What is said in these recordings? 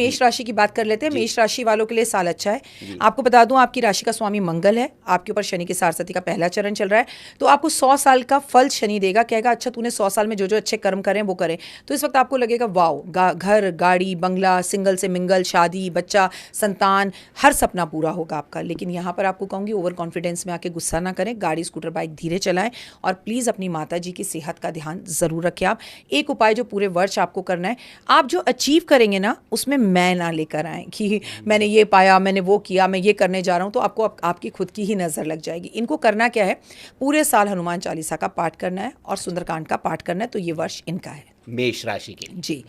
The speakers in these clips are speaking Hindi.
मेष राशि की बात कर लेते हैं। मेष राशि वालों के लिए साल अच्छा है। आपको बता दूं, आपकी राशि का स्वामी मंगल है, आपके ऊपर शनि की सारस्वती का पहला चरण चल रहा है, तो आपको 100 साल का फल शनि देगा। कहेगा अच्छा तूने 100 साल में जो जो अच्छे कर्म करें वो करें, तो इस वक्त आपको लगेगा वाओ, घर, गाड़ी, बंगला, सिंगल से मिंगल, शादी, बच्चा, संतान, हर सपना पूरा होगा आपका। लेकिन यहाँ पर आपको कहूँगी ओवर कॉन्फिडेंस में आके गुस्सा ना करें, गाड़ी, स्कूटर, बाइक धीरे चलाएं और प्लीज़ अपनी माता जी की सेहत का ध्यान ज़रूर रखें। आप एक उपाय जो पूरे वर्ष आपको करना है, आप जो अचीव करेंगे ना उसमें मैं ना लेकर आएँ कि मैंने ये पाया, मैंने वो किया, मैं ये करने जा रहा हूँ, तो आपको आपकी खुद की ही नज़र लग जाएगी। इनको करना क्या है, पूरे साल हनुमान चालीसा का पाठ करना है और सुंदरकांड का पाठ करना है, तो ये वर्ष इनका है मेष राशि के। जी।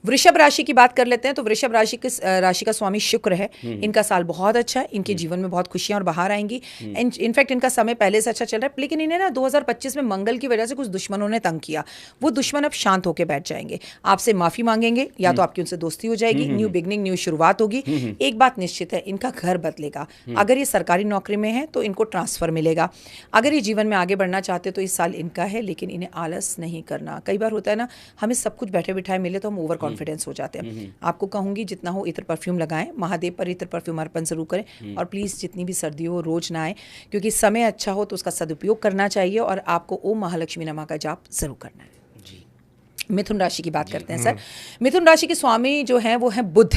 वृषभ राशि की बात कर लेते हैं। तो वृषभ राशि का स्वामी शुक्र है। इनका साल बहुत अच्छा है, इनके जीवन में बहुत खुशियां और बहार आएंगी। इनफैक्ट इनका समय पहले से अच्छा चल रहा है, लेकिन इन्हें ना 2025 में मंगल की वजह से कुछ दुश्मनों ने तंग किया। वो दुश्मन अब शांत होकर बैठ जाएंगे, आपसे माफी मांगेंगे, या तो आपकी उनसे दोस्ती हो जाएगी, न्यू बिगनिंग, न्यू शुरुआत होगी। एक बात निश्चित है, इनका घर बदलेगा। अगर ये सरकारी नौकरी में है तो इनको ट्रांसफर मिलेगा। अगर ये जीवन में आगे बढ़ना चाहते तो इस साल इनका है, लेकिन इन्हें आलस नहीं करना। कई बार होता है ना, हमें सब कुछ बैठे बिठाए मिले तो हम ओवर कॉन्फिडेंस हो जाते हैं। आपको कहूंगी जितना हो इत्र परफ्यूम लगाएं, महादेव पर इत्र परफ्यूम अर्पण जरूर करें, और प्लीज़ जितनी भी सर्दी हो रोज ना आए, क्योंकि समय अच्छा हो तो उसका सदुपयोग करना चाहिए, और आपको ओम महालक्ष्मी नमा का जाप जरूर करना है। मिथुन राशि की बात करते हैं सर। मिथुन राशि के स्वामी जो हैं वो हैं बुध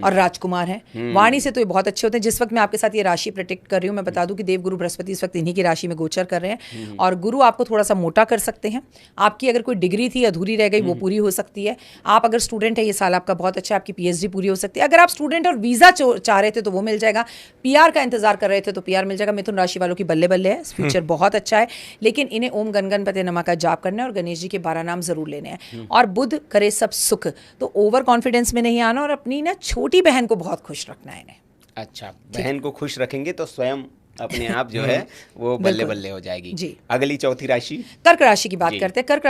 और राजकुमार हैं। वाणी से तो ये बहुत अच्छे होते हैं। जिस वक्त मैं आपके साथ ये राशि प्रेडिक्ट कर रही हूँ, मैं बता दूं कि देवगुरु बृहस्पति इस वक्त इन्हीं की राशि में गोचर कर रहे हैं, और गुरु आपको थोड़ा सा मोटा कर सकते हैं। आपकी अगर कोई डिग्री थी अधूरी रह गई, वो पूरी हो सकती है। आप अगर स्टूडेंट है, ये साल आपका बहुत अच्छा है, आपकी PhD पूरी हो सकती है। अगर आप स्टूडेंट और वीजा चाह रहे थे तो वो मिल जाएगा, PR का इंतजार कर रहे थे तो PR मिल जाएगा। मिथुन राशि वालों की बल्ले बल्ले है, फ्यूचर बहुत अच्छा है। लेकिन इन्हें ओम गणपति नमः का जाप करना है और गणेश जी के 12 नाम जरूर लेने हैं। और बुध करे सब सुख, तो ओवर कॉन्फिडेंस में नहीं आना, और अपनी ना छोटी बहन को बहुत खुश रखना है इन्हें। अच्छा, बहन को खुश रखेंगे तो स्वयं अपने आप जो है वो बल्ले बल्ले हो जाएगी जी। अगली चौथी राशि कर्क राशि की बात करते हैं। कर्क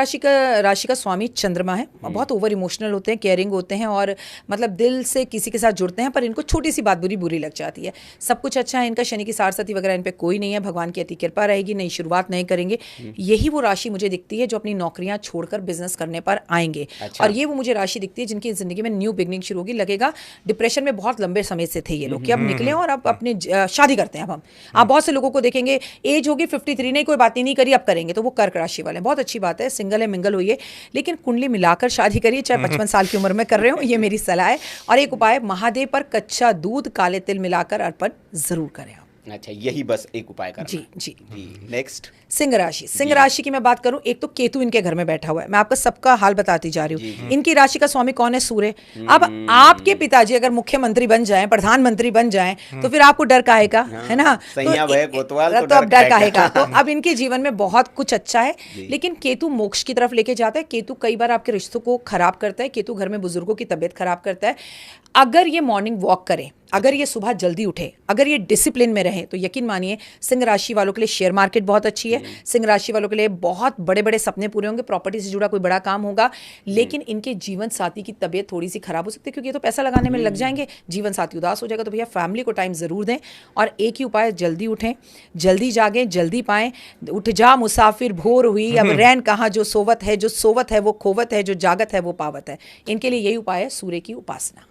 राशि का स्वामी चंद्रमा है। बहुत ओवर इमोशनल होते हैं, केयरिंग होते हैं, और मतलब दिल से किसी के साथ जुड़ते हैं, पर इनको छोटी सी बात बुरी लग जाती है। सब कुछ अच्छा है इनका, शनि की सारस्वती वगैरह इन पे कोई नहीं है, भगवान की अति कृपा रहेगी, नई शुरुआत नहीं करेंगे। यही वो राशि मुझे दिखती है जो अपनी नौकरियां छोड़कर बिजनेस करने पर आएंगे। अच्छा। और ये वो मुझे राशि दिखती है जिनकी जिंदगी में न्यू बिगनिंग शुरू होगी। लगेगा डिप्रेशन में बहुत लंबे समय से थे ये लोग, कि अब निकले और अब अपनी शादी करते हैं। अब हम आप बहुत से लोगों को देखेंगे, एज होगी 53, नहीं कोई बात नहीं करी, अब करेंगे, तो वो कर्क राशि वाले। बहुत अच्छी बात है, सिंगल है मिंगल होइए, लेकिन कुंडली मिलाकर शादी करिए, चाहे 55 साल की उम्र में कर रहे हो, ये मेरी सलाह है। और एक उपाय, महादेव पर कच्चा दूध काले तिल मिलाकर अर्पण जरूर करें। अच्छा, यही बस एक उपाय करना। जी जी। नेक्स्ट सिंह राशि की मैं बात करूं, एक तो केतु इनके घर में बैठा हुआ है। मैं आपका सबका हाल बताती जा रही हूँ। इनकी राशि का स्वामी कौन है? सूर्य। अब आपके पिताजी अगर मुख्यमंत्री बन जाएं, प्रधानमंत्री बन जाएं, तो फिर आपको डर काहेगा, है ना? तो अब डर काहेगा। तो अब इनके जीवन में बहुत कुछ अच्छा है, लेकिन केतु मोक्ष की तरफ लेके जाता है। केतु कई बार आपके रिश्तों को खराब करता है। केतु घर में बुजुर्गों की तबीयत खराब करता है। अगर ये मॉर्निंग वॉक करें, अगर ये सुबह जल्दी उठे, अगर ये डिसिप्लिन में रहे, तो यकीन मानिए सिंह राशि वालों के लिए शेयर मार्केट बहुत अच्छी है। सिंह राशि वालों के लिए बहुत बड़े बड़े सपने पूरे होंगे, प्रॉपर्टी से जुड़ा कोई बड़ा काम होगा। लेकिन इनके जीवन साथी की तबीयत थोड़ी सी खराब हो सकती है, क्योंकि ये तो पैसा लगाने में लग जाएंगे, जीवन साथी उदास हो जाएगा। तो भैया फैमिली को टाइम जरूर दें। और एक ही उपाय, जल्दी उठें, जल्दी जागें, जल्दी पाएं। उठ जा मुसाफिर भोर हुई, अब रैन कहाँ, जो सोवत है, जो सोवत है वो खोवत है, जो जागत है वो पावत है। इनके लिए यही उपाय है, सूर्य की उपासना।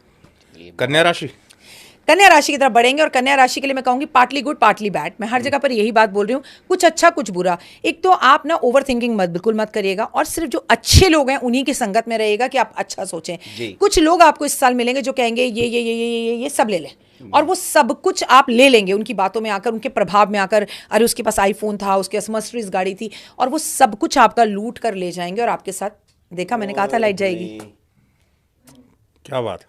कन्या राशि की तरफ बढ़ेंगे, और कन्या राशि के लिए मैं कहूंगी पार्टली गुड पार्टली बैड। मैं हर जगह पर यही बात बोल रही हूँ, कुछ अच्छा कुछ बुरा। एक तो आप ना ओवर थिंकिंग बिल्कुल मत करिएगा, और सिर्फ जो अच्छे लोग हैं उन्हीं की संगत में रहिएगा कि आप अच्छा सोचें। कुछ लोग आपको इस साल मिलेंगे जो कहेंगे ये सब ले लें, और वो सब कुछ आप ले लेंगे उनकी बातों में आकर, उनके प्रभाव में आकर। अरे उसके पास आईफोन था, उसके पास मर्सिडीज गाड़ी थी, और वो सब कुछ आपका लूट कर ले जाएंगे, और आपके साथ देखा, मैंने कहा था लाइट जाएगी। क्या बात।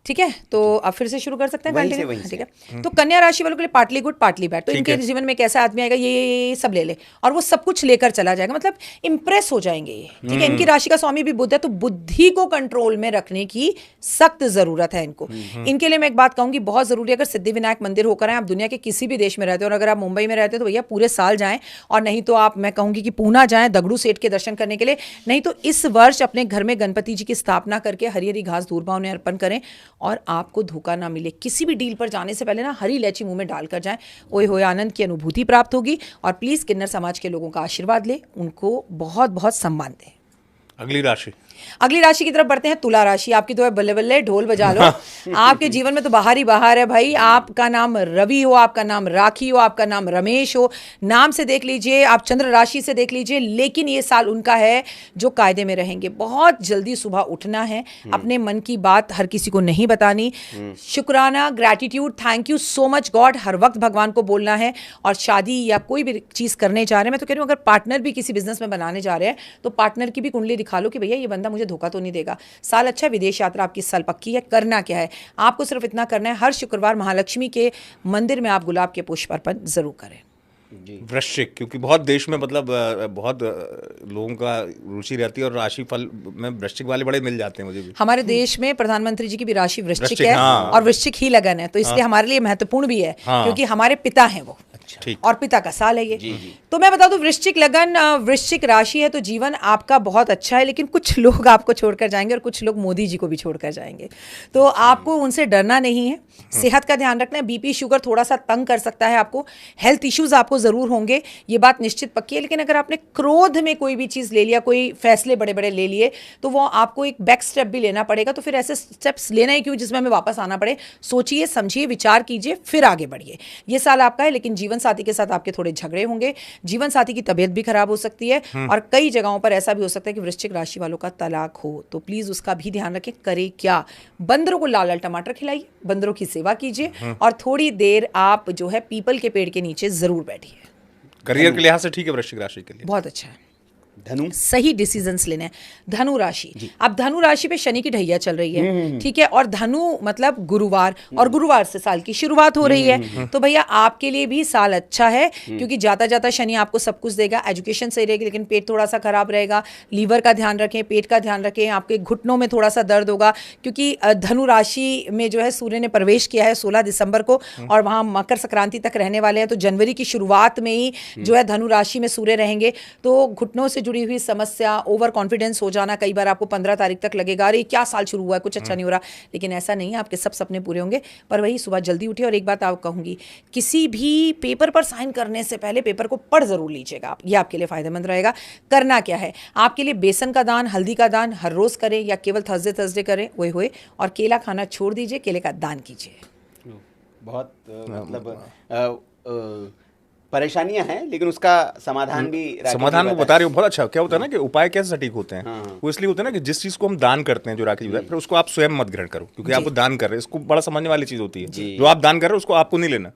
ठीक है, तो अब फिर से शुरू कर सकते हैं। ठीक है, तो कन्या राशि वालों के लिए पार्टली गुड पार्टली बैड। तो इनके जीवन में एक ऐसा आदमी आएगा, ये सब ले ले, और वो सब कुछ लेकर चला जाएगा, मतलब इंप्रेस हो जाएंगे ये। ठीक है, इनकी राशि का स्वामी भी बुध है, तो बुद्धि को कंट्रोल में रखने की सख्त जरूरत है इनको। इनके लिए मैं एक बात कहूंगी, बहुत जरूरी है, अगर सिद्धिविनायक मंदिर होकर आए, आप दुनिया के किसी भी देश में रहते हो, और अगर आप मुंबई में रहते हो तो भैया पूरे साल जाएं, और नहीं तो आप, मैं कहूंगी कि पूना जाएं दगड़ू सेठ के दर्शन करने के लिए। नहीं तो इस वर्ष अपने घर में गणपति जी की स्थापना करके हरी हरी घास दूर्वा उन्हें अर्पण करें, और आपको धोखा ना मिले। किसी भी डील पर जाने से पहले ना हरी इलायची मुंह में डालकर जाएं, ओए होए आनंद की अनुभूति प्राप्त होगी। और प्लीज किन्नर समाज के लोगों का आशीर्वाद ले, उनको बहुत बहुत सम्मान दें। अगली राशि अगली राशि की तरफ बढ़ते हैं, तुला राशि। आपकी तो है बल्ले बल्ले, ढोल बजा लो। आपके जीवन में तो बाहर ही बाहर है भाई। आपका नाम रवि हो, आपका नाम राखी हो, आपका नाम रमेश हो, नाम से देख लीजिए, आप चंद्र राशि से देख लीजिए। लेकिन ये साल उनका है जो कायदे में रहेंगे। बहुत जल्दी सुबह उठना है, अपने मन की बात हर किसी को नहीं बतानी। शुक्राना, gratitude, thank you so much God हर वक्त भगवान को बोलना है। और शादी या कोई भी चीज़ करने जा रहे हैं, मैं तो कह रही हूँ अगर पार्टनर भी किसी बिजनेस में बनाने जा रहे हैं तो पार्टनर की भी कुंडली दिखा लो कि भैया ये बंदा मुझे धोखा तो नहीं देगा। साल अच्छा, विदेश यात्रा आपकी साल पक्की है। करना क्या है, आपको सिर्फ इतना करना है, हर शुक्रवार महालक्ष्मी के मंदिर में आप गुलाब के पुष्प अर्पण जरूर करें। वृश्चिक, क्योंकि बहुत देश में मतलब बहुत लोगों का रुचि रहती है और राशि फल में वृश्चिक वाले बड़े मिल जाते हैं मुझे भी। हमारे देश में प्रधानमंत्री जी की भी राशि वृश्चिक है। हाँ। और वृश्चिक ही लगन है, तो इसलिए हमारे लिए महत्वपूर्ण भी है। हाँ। क्योंकि हमारे पिता हैं वो। और पिता का साल है ये। जी। तो मैं बता दूं, वृश्चिक लगन, वृश्चिक राशि है तो जीवन आपका बहुत अच्छा है। लेकिन कुछ लोग आपको छोड़कर जाएंगे और कुछ लोग मोदी जी को भी छोड़कर जाएंगे, तो आपको उनसे डरना नहीं है। सेहत का ध्यान रखना है। बीपी शुगर थोड़ा सा तंग कर सकता है आपको, हेल्थ इश्यूज आपको जरूर होंगे, ये बात निश्चित पक्की है। लेकिन अगर आपने क्रोध में कोई भी चीज ले लिया, कोई फैसले बड़े बड़े ले लिए, तो वो आपको एक बैक स्टेप भी लेना पड़ेगा। तो फिर ऐसे स्टेप्स लेना ही क्यों जिसमें हमें वापस आना पड़े। सोचिए, समझिए, विचार कीजिए, फिर आगे बढ़िए। ये साल आपका है। लेकिन जीवन साथी के साथ आपके थोड़े झगड़े होंगे, जीवन साथी की तबीयत भी खराब हो सकती है। और कई जगहों पर ऐसा भी हो सकता है कि वृश्चिक राशि वालों का तलाक हो, तो प्लीज उसका भी ध्यान रखें। करे क्या, बंदरों को लाल लाल टमाटर खिलाइए, बंदरों की सेवा कीजिए और थोड़ी देर आप जो है पीपल के पेड़ के नीचे जरूर बैठिए। करियर के लिहाज से ठीक है वृश्चिक राशि के लिए, बहुत अच्छा है। धनु, सही डिसीजंस लेने हैं। धनु राशि, अब धनु राशि पे शनि की ढैया चल रही है, ठीक है। और धनु मतलब गुरुवार, और गुरुवार से साल की शुरुआत हो रही है। तो भैया आपके लिए भी साल अच्छा है, क्योंकि जाता जाता शनि आपको सब कुछ देगा। एजुकेशन सही रहेगी, लेकिन पेट थोड़ा सा खराब रहेगा। लीवर का ध्यान रखें, पेट का ध्यान रखें। आपके घुटनों में थोड़ा सा दर्द होगा, क्योंकि धनु राशि में जो है सूर्य ने प्रवेश किया है 16 दिसंबर को, और वहाँ मकर संक्रांति तक रहने वाले हैं। तो जनवरी की शुरुआत में ही जो है धनु राशि में सूर्य रहेंगे। तो घुटनों से जुड़ी हुई समस्या, ओवर कॉन्फिडेंस हो जाना, कई बार आपको 15 तारीख तक लगेगा अरे क्या साल शुरू हुआ है, कुछ अच्छा नहीं हो रहा। लेकिन ऐसा नहीं है, आपके सब सपने पूरे होंगे। पर वही सुबह जल्दी उठिए। और एक बात आप कहूंगी, किसी भी पेपर पर साइन करने से पहले पेपर को पढ़ जरूर लीजिएगा आप, ये आपके लिए फायदेमंद रहेगा। करना क्या है, आपके लिए बेसन का दान, हल्दी का दान हर रोज करें या केवल थर्सडे करें, वही हुए। और केला खाना छोड़ दीजिए, केले का दान कीजिए। बहुत मतलब परेशानियां हैं, लेकिन उसका समाधान भी समाधान वो बता रहे हो, बहुत अच्छा। क्या होता है ना कि उपाय कैसे सटीक होते हैं, वो इसलिए होता है ना कि जिस चीज को हम दान करते हैं, जो राखी बताया, फिर उसको आप स्वयं मत ग्रहण करो, क्योंकि आपको दान कर रहे हैं, इसको बड़ा समझने वाली चीज होती है। जो आप दान कर रहे हो उसको आपको नहीं लेना।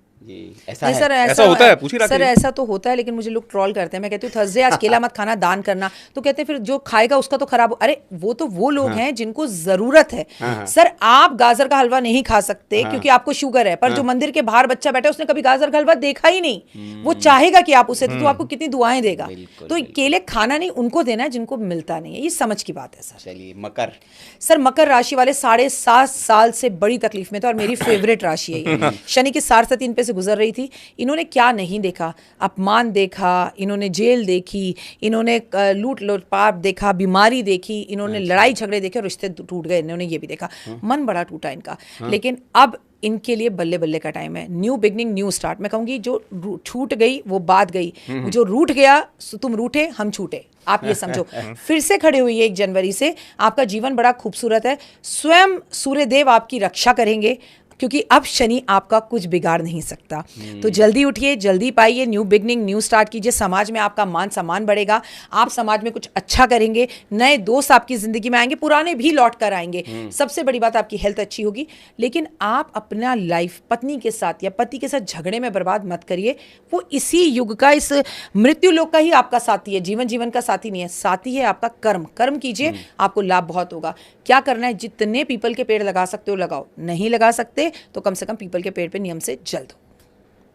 ऐसा होता है, पूछिए सर। ऐसा तो होता है, लेकिन मुझे लोग ट्रोल करते हैं। मैं कहती हूँ थर्सडे आज केला मत खाना, दान करना, तो कहते हैं फिर जो खाएगा उसका तो खराब। अरे वो तो वो लोग हैं जिनको जरूरत है। सर आप गाजर का हलवा नहीं खा सकते क्योंकि आपको शुगर है, पर जो मंदिर के बाहर बच्चा बैठा है उसने कभी गाजर का हलवा देखा ही नहीं, वो चाहेगा कि आप उसे, तो आपको कितनी दुआएं देगा। तो केले खाना नहीं, उनको देना है जिनको मिलता नहीं है। ये समझ की बात है सर। चलिए मकर, सर मकर राशि वाले 7.5 साल से बड़ी तकलीफ में थे, और मेरी फेवरेट राशि है ये। शनि की सारसती इन पे से गुजर रही थी। इन्होंने क्या नहीं देखा, अपमान देखा, इन्होंने जेल देखी, इन्होंने लूट लूटपाट देखा, बीमारी देखी, इन्होंने लड़ाई झगड़े देखे, रिश्ते टूट गए, इन्होंने ये भी देखा। मन बड़ा टूटा इनका। लेकिन अब इनके लिए बल्ले बल्ले का टाइम है। New beginning, new start. मैं कहूंगी जो छूट गई वो बात गई, जो रूठ गया तुम रूठे हम छूटे, आप ये समझो। फिर से खड़े हुई है 1 जनवरी से। आपका जीवन बड़ा खूबसूरत है। स्वयं सूर्यदेव आपकी रक्षा करेंगे, क्योंकि अब शनि आपका कुछ बिगाड़ नहीं सकता। तो जल्दी उठिए, जल्दी पाइए, न्यू बिगनिंग, न्यू स्टार्ट कीजिए। समाज में आपका मान सम्मान बढ़ेगा, आप समाज में कुछ अच्छा करेंगे, नए दोस्त आपकी जिंदगी में आएंगे, पुराने भी लौट कर आएंगे। सबसे बड़ी बात, आपकी हेल्थ अच्छी होगी। लेकिन आप अपना लाइफ पत्नी के साथ या पति के साथ झगड़े में बर्बाद मत करिए। वो इसी युग का, इस मृत्यु लोक का ही आपका साथी है, जीवन का साथी नहीं है। साथी है आपका कर्म। कर्म कीजिए, आपको लाभ बहुत होगा। क्या करना है, जितने पीपल के पेड़ लगा सकते हो लगाओ, नहीं लगा सकते तो कम से कम पीपल के पेड़ पे नियम से जल दो।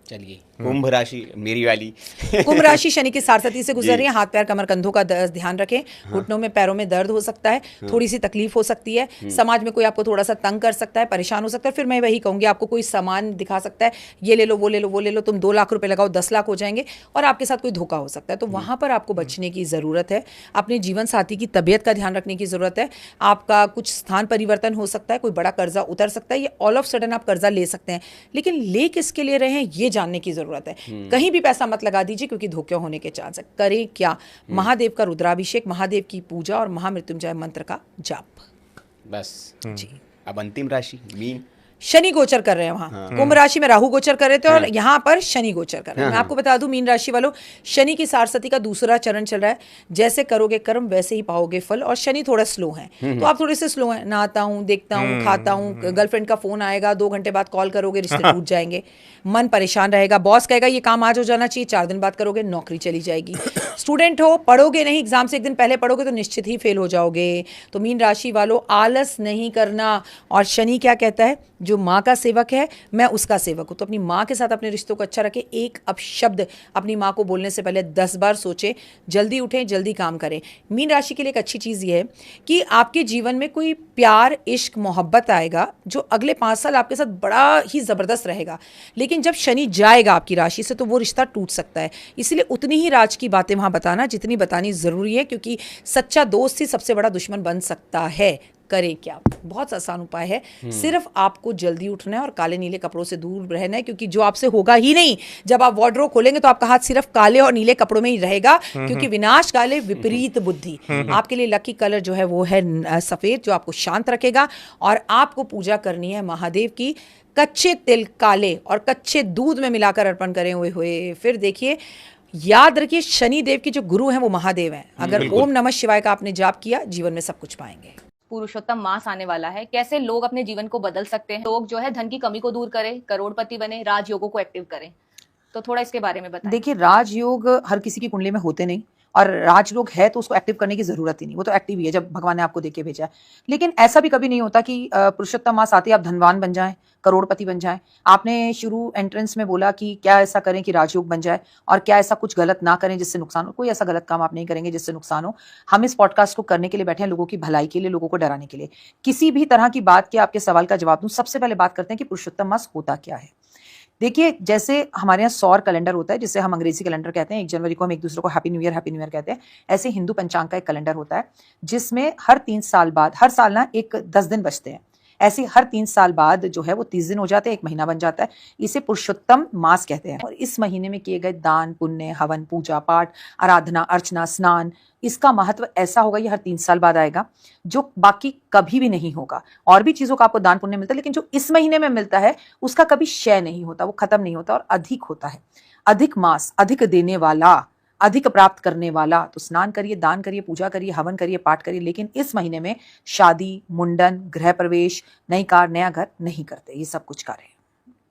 चलिए कुंभ राशि मेरी वाली कुंभ राशि शनि की सारसती से गुजर रही है। हाथ पैर कमर कंधों का ध्यान रखें। घुटनों में पैरों में दर्द हो सकता है, थोड़ी सी तकलीफ हो सकती है। समाज में कोई आपको थोड़ा सा तंग कर सकता है, परेशान हो सकता है। फिर मैं वही कहूंगी, आपको कोई सामान दिखा सकता है, ये ले लो वो ले लो वो ले लो, तुम 2 लाख रुपए लगाओ 10 लाख हो जाएंगे, और आपके साथ कोई धोखा हो सकता है। तो वहां पर आपको बचने की जरूरत है। अपने जीवन साथी की तबीयत का ध्यान रखने की जरूरत है। आपका कुछ स्थान परिवर्तन हो सकता है, कोई बड़ा कर्जा उतर सकता है, ये ऑल ऑफ सडन आप कर्जा ले सकते हैं। लेकिन ले किसके लिए रहे हैं ये जानने की जरूरत है। कहीं भी पैसा मत लगा दीजिए क्योंकि धोखे होने के चांस है। करें क्या? महादेव का रुद्राभिषेक, महादेव की पूजा और महामृत्युंजय मंत्र का जाप, बस जी। अब अंतिम राशि मीन। शनि गोचर कर रहे हैं वहां, कुंभ राशि में राहु गोचर कर रहे थे और यहाँ पर शनि गोचर कर रहे हैं। मैं आपको बता दूं मीन राशि वालों, शनि की सारस्वती का दूसरा चरण चल रहा है। जैसे करोगे कर्म वैसे ही पाओगे फल, और शनि थोड़ा स्लो है तो आप थोड़े से स्लो हैं। नहाता हूँ, देखता हूँ, खाता हूँ, गर्लफ्रेंड का फोन आएगा, 2 घंटे बाद कॉल करोगे, रिश्ते टूट जाएंगे, मन परेशान रहेगा, बॉस कहेगा ये काम आज हो जाना चाहिए, 4 दिन बाद करोगे नौकरी चली जाएगी। स्टूडेंट हो, पढ़ोगे नहीं, एग्जाम से 1 दिन पहले पढ़ोगे तो निश्चित ही फेल हो जाओगे। तो मीन राशि वालों आलस नहीं करना। और शनि क्या कहता है? जो माँ का सेवक है मैं उसका सेवक हूँ, तो अपनी माँ के साथ अपने रिश्तों को अच्छा रखें। एक अपशब्द अपनी माँ को बोलने से पहले 10 बार सोचें, जल्दी उठें, जल्दी काम करें। मीन राशि के लिए एक अच्छी चीज़ ये है कि आपके जीवन में कोई प्यार, इश्क, मोहब्बत आएगा जो अगले 5 साल आपके साथ बड़ा ही ज़बरदस्त रहेगा। लेकिन जब शनि जाएगा आपकी राशि से तो वो रिश्ता टूट सकता है। इसलिए उतनी ही राज की बातें वहाँ बताना जितनी बतानी ज़रूरी है, क्योंकि सच्चा दोस्त ही सबसे बड़ा दुश्मन बन सकता है। करें क्या? बहुत आसान उपाय है, सिर्फ आपको जल्दी उठना है और काले नीले कपड़ों से दूर रहना है, क्योंकि जो आपसे होगा ही नहीं। जब आप वार्डरोब खोलेंगे तो आपका हाथ सिर्फ काले और नीले कपड़ों में ही रहेगा, क्योंकि विनाश काले विपरीत बुद्धि। आपके लिए लकी कलर जो है वो है सफेद, जो आपको शांत रखेगा। और आपको पूजा करनी है महादेव की, कच्चे तिल काले और कच्चे दूध में मिलाकर अर्पण करें हुए। फिर देखिए, याद रखिए शनि देव के जो गुरु हैं वो महादेव हैं। अगर ओम नमः शिवाय का आपने जाप किया, जीवन में सब कुछ पाएंगे। पुरुषोत्तम मास आने वाला है, कैसे लोग अपने जीवन को बदल सकते हैं, लोग जो है धन की कमी को दूर करें, करोड़पति बने, राजयोगों को एक्टिव करें, तो थोड़ा इसके बारे में बताएं। देखिए, राजयोग हर किसी की कुंडली में होते नहीं, और राजयोग है तो उसको एक्टिव करने की जरूरत ही नहीं, वो तो एक्टिव ही है जब भगवान ने आपको देके भेजा है। लेकिन ऐसा भी कभी नहीं होता कि पुरुषोत्तम मास आते ही आप धनवान बन जाएं, करोड़पति बन जाएं। आपने शुरू एंट्रेंस में बोला कि क्या ऐसा करें कि राजयोग बन जाए, और क्या ऐसा कुछ गलत ना करें जिससे नुकसान हो। कोई ऐसा गलत काम आप नहीं करेंगे जिससे नुकसान हो। हम इस पॉडकास्ट को करने के लिए बैठे हैं, लोगों की भलाई के लिए, लोगों को डराने के लिए। किसी भी तरह की बात के आपके सवाल का जवाब दूं, सबसे पहले बात करते हैं कि पुरुषोत्तम मास होता क्या है। देखिए, जैसे हमारे यहाँ सौर कैलेंडर होता है, जिसे हम अंग्रेजी कैलेंडर कहते हैं, 1 जनवरी को हम एक दूसरे को हैप्पी न्यू ईयर कहते हैं। ऐसे हिंदू पंचांग का एक कैलेंडर होता है जिसमें हर 3 साल बाद, हर साल ना एक 10 दिन बचते हैं, ऐसे हर 3 साल बाद जो है वो 30 दिन हो जाते हैं, 1 महीना बन जाता है। इसे पुरुषोत्तम मास कहते हैं। और इस महीने में किए गए दान, पुण्य, हवन, पूजा पाठ, आराधना, अर्चना, स्नान, इसका महत्व ऐसा होगा, ये हर 3 साल बाद आएगा, जो बाकी कभी भी नहीं होगा। और भी चीजों का आपको दान पुण्य मिलता है, लेकिन जो इस महीने में मिलता है उसका कभी क्षय नहीं होता, वो खत्म नहीं होता और अधिक होता है। अधिक मास, अधिक देने वाला, अधिक प्राप्त करने वाला। तो स्नान करिए, दान करिए, पूजा करिए, हवन करिए, पाठ करिए, लेकिन इस महीने में शादी, मुंडन, गृह प्रवेश, नई कार, नया घर नहीं करते। ये सब कुछ करें।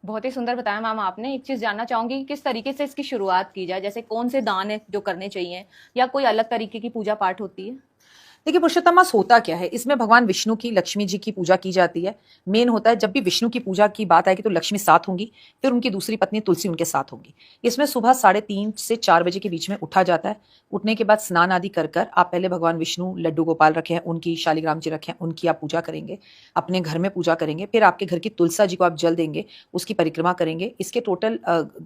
बहुत ही सुंदर बताया मैम आपने। एक चीज जानना चाहूंगी कि किस तरीके से इसकी शुरुआत की जाए, जैसे कौन से दान है जो करने चाहिए, या कोई अलग तरीके की पूजा पाठ होती है? देखिए, पुरुषोत्तम मास होता क्या है? इसमें भगवान विष्णु की, लक्ष्मी जी की पूजा की जाती है। मेन होता है, जब भी विष्णु की पूजा की बात आएगी तो लक्ष्मी साथ होंगी, फिर उनकी दूसरी पत्नी तुलसी उनके साथ होगी। इसमें सुबह 3:30 से 4 बजे के बीच में उठा जाता है। उठने के बाद स्नान आदि कर आप पहले भगवान विष्णु, लड्डू गोपाल रखे हैं उनकी, शालिग्राम जी रखे हैं उनकी आप पूजा करेंगे, अपने घर में पूजा करेंगे। फिर आपके घर की तुलसा जी को आप जल देंगे, उसकी परिक्रमा करेंगे। इसके टोटल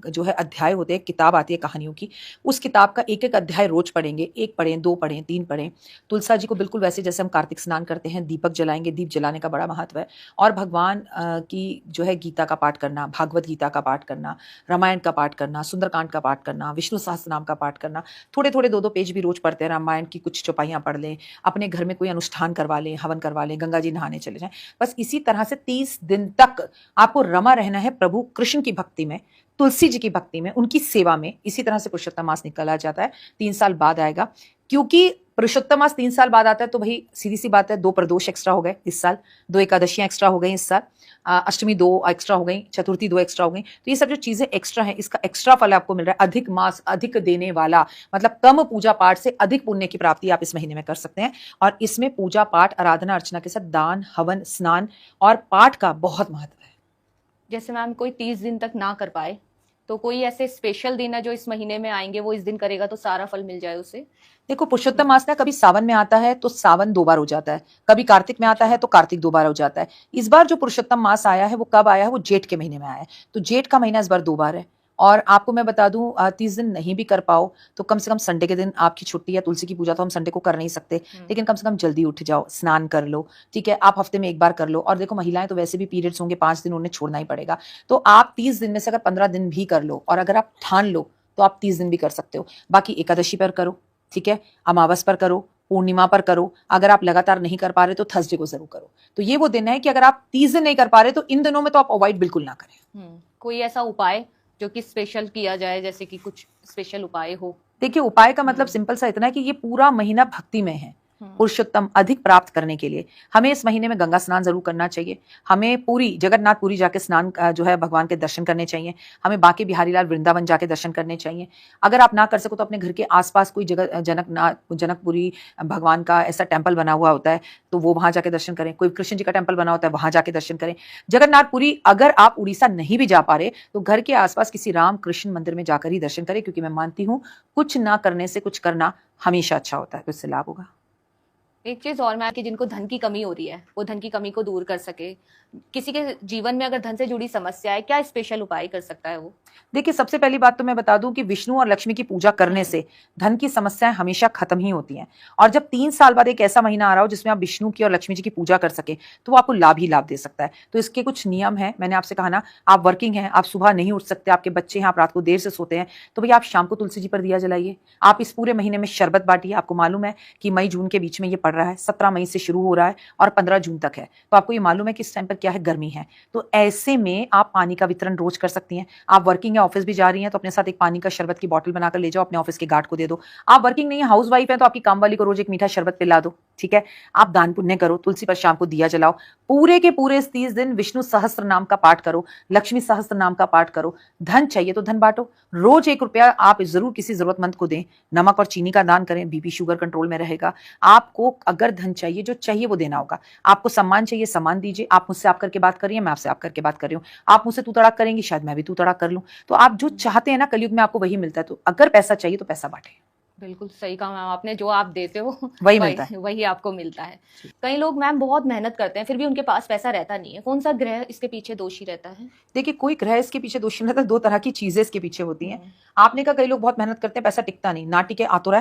जो है अध्याय होते हैं, किताब आती है कहानियों की, उस किताब का एक एक अध्याय रोज पढ़ेंगे। 1 पढ़ें, 2 पढ़ें, 3 पढ़ें। तुलसा जी को बिल्कुल वैसे जैसे हम कार्तिक स्नान करते हैं, दीपक जलाएंगे। दीप जलाने का बड़ा महत्व है। और भगवान की जो है गीता का पाठ करना, भागवत गीता का पाठ करना, रामायण का पाठ करना, सुंदरकांड का पाठ करना, विष्णु सहस्त्रनाम का पाठ करना। थोड़े थोड़े 2-2 पेज भी रोज पढ़ते हैं। रामायण की कुछ चौपाइयाँ पढ़ लें, अपने घर में कोई अनुष्ठान करवा लें, हवन करवा लें, गंगा जी नहाने चले जाएं। बस इसी तरह से 30 दिन तक आपको रमा रहना है प्रभु कृष्ण की भक्ति में, तुलसी जी की भक्ति में, उनकी सेवा में। इसी तरह से पुरुषोत्तम मास निकला जाता है। 3 साल बाद आएगा। क्योंकि पुरुषोत्तम मास 3 साल बाद आता है तो भाई सीधी सी बात है, 2 प्रदोष एक्स्ट्रा हो गए इस साल, 2 एकादशियां एक्स्ट्रा हो गई इस साल, अष्टमी 2 एक्स्ट्रा हो गई, चतुर्थी 2 एक्स्ट्रा हो गई। तो ये सब जो चीजें एक्स्ट्रा हैं, इसका एक्स्ट्रा फल आपको मिल रहा है। अधिक मास, अधिक देने वाला, मतलब कम पूजा पाठ से अधिक पुण्य की प्राप्ति आप इस महीने में कर सकते हैं। और इसमें पूजा पाठ, आराधना, अर्चना के साथ दान, हवन, स्नान और पाठ का बहुत महत्व है। जैसे मैम कोई 30 दिन तक ना कर पाए तो कोई ऐसे स्पेशल दिन है जो इस महीने में आएंगे, वो इस दिन करेगा तो सारा फल मिल जाए उसे? देखो, पुरुषोत्तम मास ना कभी सावन में आता है तो सावन 2 बार हो जाता है, कभी कार्तिक में आता है तो कार्तिक 2 बार हो जाता है। इस बार जो पुरुषोत्तम मास आया है वो कब आया है? वो जेठ के महीने में आया है। तो जेठ का महीना इस बार 2 बार है। और आपको मैं बता दूं 30 दिन नहीं भी कर पाओ तो कम से कम संडे के दिन आपकी छुट्टी है, तुलसी की पूजा तो हम संडे को कर नहीं सकते, लेकिन कम से कम जल्दी उठ जाओ, स्नान कर लो, ठीक है। आप हफ्ते में एक बार कर लो। और देखो महिलाएं तो वैसे भी पीरियड्स होंगे 5 दिन उन्हें छोड़ना ही पड़ेगा, तो आप 30 दिन में से अगर 15 दिन भी कर लो और अगर आप ठान लो तो आप 30 दिन भी कर सकते हो। बाकी एकादशी पर करो, ठीक है, अमावस पर करो, पूर्णिमा पर करो। अगर आप लगातार नहीं कर पा रहे तो थर्सडे को जरूर करो। तो ये वो दिन है कि अगर आप 30 दिन नहीं कर पा रहे तो इन दिनों में तो आप अवॉइड बिल्कुल ना करें। कोई ऐसा उपाय जो कि स्पेशल किया जाए, जैसे कि कुछ स्पेशल उपाय हो? देखिए, उपाय का मतलब सिंपल सा इतना है कि ये पूरा महीना भक्ति में है। पुरुषोत्तम अधिक प्राप्त करने के लिए हमें इस महीने में गंगा स्नान जरूर करना चाहिए। हमें पूरी जगन्नाथपुरी जाके स्नान जो है भगवान के दर्शन करने चाहिए। हमें बांके बिहारी लाल वृंदावन जाके दर्शन करने चाहिए। अगर आप ना कर सको तो अपने घर के आसपास कोई जगह जनकपुरी भगवान का ऐसा टेम्पल बना हुआ होता है तो वो वहां जाके दर्शन करें। कोई कृष्ण जी का टेम्पल बना होता है वहां जाके दर्शन करें। जगन्नाथपुरी अगर आप उड़ीसा नहीं भी जा पा रहे तो घर के आसपास किसी राम कृष्ण मंदिर में जाकर ही दर्शन करें, क्योंकि मैं मानती हूँ कुछ ना करने से कुछ करना हमेशा अच्छा होता है, तो इससे लाभ होगा। एक चीज और मैं कि जिनको धन की कमी हो रही है वो धन की कमी को दूर कर सके, किसी के जीवन में अगर धन से जुड़ी समस्या है, क्या स्पेशल उपाय कर सकता है वो? देखिए, सबसे पहली बात तो मैं बता दूं कि विष्णु और लक्ष्मी की पूजा करने से धन की समस्याएं हमेशा खत्म ही होती हैं। और जब 3 साल बाद एक ऐसा महीना आ रहा हो जिसमें आप विष्णु की और लक्ष्मी जी की पूजा कर सके तो वो आपको लाभ ही लाभ दे सकता है। तो इसके कुछ नियम है। मैंने आपसे कहा ना, आप वर्किंग हैं, आप सुबह नहीं उठ सकते, आपके बच्चे हैं, आप रात को देर से सोते हैं, तो भैया आप शाम को तुलसी जी पर दिया जलाइए। आप इस पूरे महीने में शरबत बांटिए। आपको मालूम है कि मई जून के बीच में ये पड़ रहा है, 17 मई से शुरू हो रहा है और 15 जून तक है। तो आपको ये मालूम है कि इस टाइम पर क्या है, गर्मी है। तो ऐसे में आप पानी का वितरण रोज कर सकती हैं। आप वर्किंग है, ऑफिस भी जा रही हैं, तो अपने साथ एक पानी का शरबत की बोतल बनाकर ले जाओ, अपने ऑफिस के गार्ड को दे दो। आप वर्किंग नहीं है, हाउस वाइफ है, तो आपकी काम वाली को रोज एक मीठा शरबत पिला दो, ठीक है। आप दान पुण्य करो, तुलसी पर शाम को दिया जलाओ। पूरे के पूरे 30 दिन विष्णु सहस्त्र नाम का पाठ करो, लक्ष्मी सहस्त्र नाम का पाठ करो। धन चाहिए तो धन बांटो, रोज 1 रुपया आप जरूर किसी जरूरतमंद को दें। नमक और चीनी का दान करें, बीपी शुगर कंट्रोल में रहेगा। आपको अगर धन चाहिए, जो चाहिए वो देना होगा। आपको सम्मान चाहिए, सम्मान दीजिए। आप मुझसे आप करके बात करिए, मैं आपसे आप करके बात कर रही हूँ। आप मुझसे तू तड़ाक करेंगी, शायद मैं भी तू तड़ाक कर लूं। तो आप जो चाहते हैं ना, कलयुग में आपको वही मिलता है। तो अगर पैसा चाहिए तो पैसा बांटे। बिल्कुल सही कहा मैम आपने, जो आप देते हो वही मिलता है, वही आपको मिलता है। कई लोग मैम बहुत मेहनत करते हैं फिर भी उनके पास पैसा रहता नहीं है, कौन सा ग्रह इसके पीछे दोषी रहता है? देखिए, कोई ग्रह इसके पीछे दोषी नहीं रहता। 2 तरह की चीजें इसके पीछे होती हैं। आपने कहा कई लोग बहुत मेहनत करते हैं, पैसा टिकता नहीं, ना टिके आ तो रहा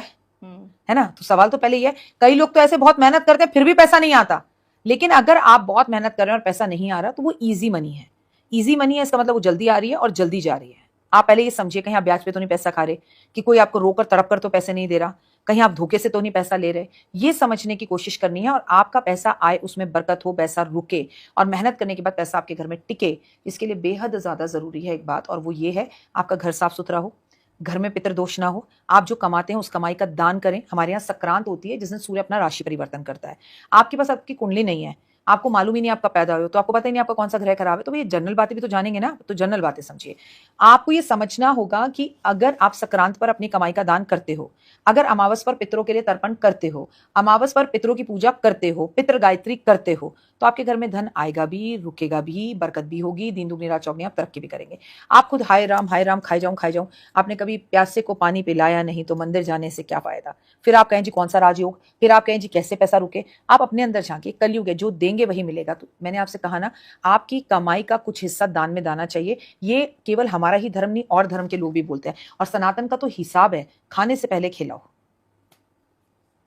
है ना। तो सवाल तो पहले ये है, कई लोग तो ऐसे बहुत मेहनत करते हैं फिर भी पैसा नहीं आता। लेकिन अगर आप बहुत मेहनत कर रहे हैं और पैसा नहीं आ रहा तो वो ईजी मनी है। ईजी मनी है इसका मतलब वो जल्दी आ रही है और जल्दी जा रही है। आप पहले ये समझिए, कहीं आप ब्याज पे तो नहीं पैसा खा रहे, कि कोई आपको रोकर तड़प कर तो पैसे नहीं दे रहा, कहीं आप धोखे से तो नहीं पैसा ले रहे। ये समझने की कोशिश करनी है और आपका पैसा आए, उसमें बरकत हो, पैसा रुके और मेहनत करने के बाद पैसा आपके घर में टिके। इसके लिए बेहद ज्यादा जरूरी है एक बात, और वो ये है आपका घर साफ सुथरा हो, घर में पितृदोष ना हो। आप जो कमाते हैं उस कमाई का दान करें। हमारे यहाँ संक्रांत होती है जिस दिन सूर्य अपना राशि परिवर्तन करता है। आपके पास आपकी कुंडली नहीं है, आपको मालूम ही नहीं आपका पैदा हो, तो आपको पता ही नहीं आपका कौन सा ग्रह खराब है, तो ये जनरल बातें भी तो जानेंगे ना। तो जनरल बातें समझिए। आपको ये समझना होगा कि अगर आप संक्रांत पर अपनी कमाई का दान करते हो, अगर अमावस पर पितरों के लिए तर्पण करते हो, अमावस पर पितरों की पूजा करते हो, पितृ गायत्री करते हो, तो आपके घर में धन आएगा भी, रुकेगा भी, बरकत भी होगी, दिन दुगनी रात चौगनी, आप तरक्की भी करेंगे। आप खुद हाय राम खाई जाऊं, आपने कभी प्यासे को पानी पिलाया नहीं तो मंदिर जाने से क्या फायदा। फिर आप कहें जी कौन सा राजयोग, फिर आप कहें जी कैसे पैसा रुके। आप अपने अंदर झांकिए, कलयुग है, जो देंगे वही मिलेगा। तो मैंने आपसे कहा ना, आपकी कमाई का कुछ हिस्सा दान में दाना चाहिए। ये केवल हमारा ही धर्म नहीं, और धर्म के लोग भी बोलते हैं। और सनातन का तो हिसाब है, खाने से पहले खिलाओ।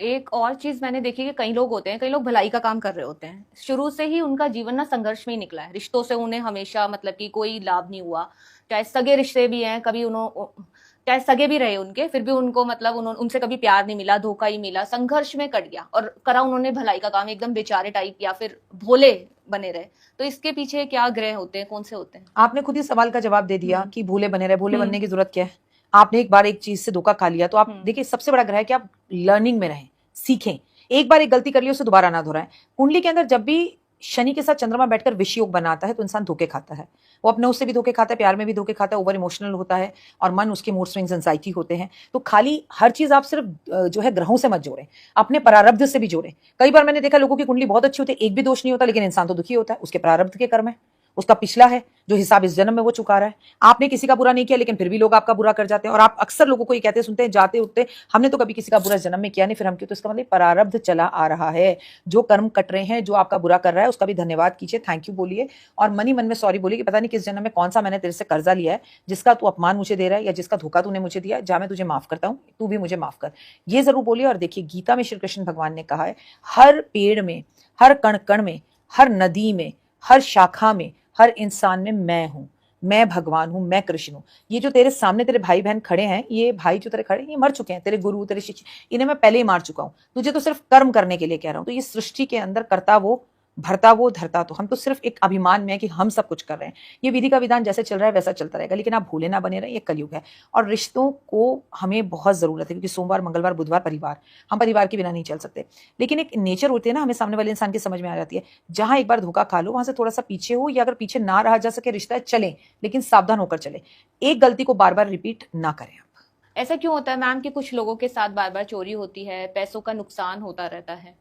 एक और चीज मैंने देखी कि कई लोग होते हैं, कई लोग भलाई का काम कर रहे होते हैं, शुरू से ही उनका जीवन ना संघर्ष में ही निकला है। रिश्तों से उन्हें हमेशा मतलब कि कोई लाभ नहीं हुआ, चाहे सगे रिश्ते भी हैं, कभी चाहे सगे भी रहे उनके, फिर भी उनको मतलब उनसे कभी प्यार नहीं मिला, धोखा ही मिला, संघर्ष में कट गया और करा उन्होंने भलाई का काम, एकदम बेचारे टाइप या फिर भोले बने रहे। तो इसके पीछे क्या ग्रह होते हैं, कौन से होते हैं? आपने खुद ही सवाल का जवाब दे दिया कि भोले बने रहे। भोले बनने की जरूरत क्या है? आपने एक बार एक चीज से धोखा खा लिया तो आप देखिए, सबसे बड़ा ग्रह है कि आप लर्निंग में रहें, सीखें। एक बार एक गलती कर ली उसे दोबारा ना दोहराएं। कुंडली के अंदर जब भी शनि के साथ चंद्रमा बैठकर विष योग बनाता है तो इंसान धोखे खाता है। वो अपने उससे भी धोखे खाता है, प्यार में भी धोखे खाता है, ओवर इमोशनल होता है और मन उसके मूड स्विंग्स, एंजाइटी होते हैं। तो खाली हर चीज आप सिर्फ जो है ग्रहों से मत जोड़ें, अपने प्रारब्ध से भी जोड़ें। कई बार मैंने देखा लोगों की कुंडली बहुत अच्छी होती है, एक भी दोष नहीं होता, लेकिन इंसान तो दुखी होता है, उसके प्रारब्ध के कर्म है। उसका पिछला है जो हिसाब इस जन्म में वो चुका रहा है। आपने किसी का बुरा नहीं किया लेकिन फिर भी लोग आपका बुरा कर जाते हैं। और आप अक्सर लोगों को ये कहते सुनते हैं, जाते उठते, हमने तो कभी किसी का बुरा जन्म में किया नहीं, फिर हम क्यों? तो इसका मतलब प्रारब्ध चला आ रहा है। जो कर्म कट रहे हैं, जो आपका बुरा कर रहा है, उसका भी धन्यवाद कीजिए, थैंक यू बोलिए, और मन ही मन में सॉरी बोलिए कि पता नहीं किस जन्म में कौन सा मैंने तेरे से कर्जा लिया है, जिसका तू अपमान मुझे दे रहा है या जिसका धोखा तूने मुझे दिया, जा मैं तुझे माफ करता हूँ, तू भी मुझे माफ कर। ये जरूर बोलिए। और देखिए, गीता में श्री कृष्ण भगवान ने कहा है, हर पेड़ में, हर कण कण में, हर नदी में, हर शाखा में, हर इंसान में मैं हूं, मैं भगवान हूं, मैं कृष्ण हूं। ये जो तेरे सामने तेरे भाई बहन खड़े हैं, ये भाई जो तेरे खड़े हैं, ये मर चुके हैं, तेरे गुरु, तेरे शिष्य, इन्हें मैं पहले ही मार चुका हूं। तुझे तो सिर्फ कर्म करने के लिए कह रहा हूं। तो ये सृष्टि के अंदर करता वो, भरता वो, धरता तो हम तो सिर्फ एक अभिमान में है कि हम सब कुछ कर रहे हैं। ये विधि का विधान जैसे चल रहा है वैसा चलता रहेगा, लेकिन आप भूले ना बने रहे, ये कलयुग है। और रिश्तों को हमें बहुत जरूरत है, क्योंकि सोमवार, मंगलवार, बुधवार परिवार, हम परिवार के बिना नहीं चल सकते। लेकिन एक नेचर होती है ना, हमें सामने वाले इंसान की समझ में आ जाती है। जहां एक बार धोखा खा लो, वहां से थोड़ा सा पीछे हो, या अगर पीछे ना रहा जा सके रिश्ता, चले, लेकिन सावधान होकर चले। एक गलती को बार बार रिपीट ना करें। ऐसा क्यों होता है मैम कि कुछ लोगों के साथ बार बार चोरी होती है, पैसों का नुकसान होता रहता है?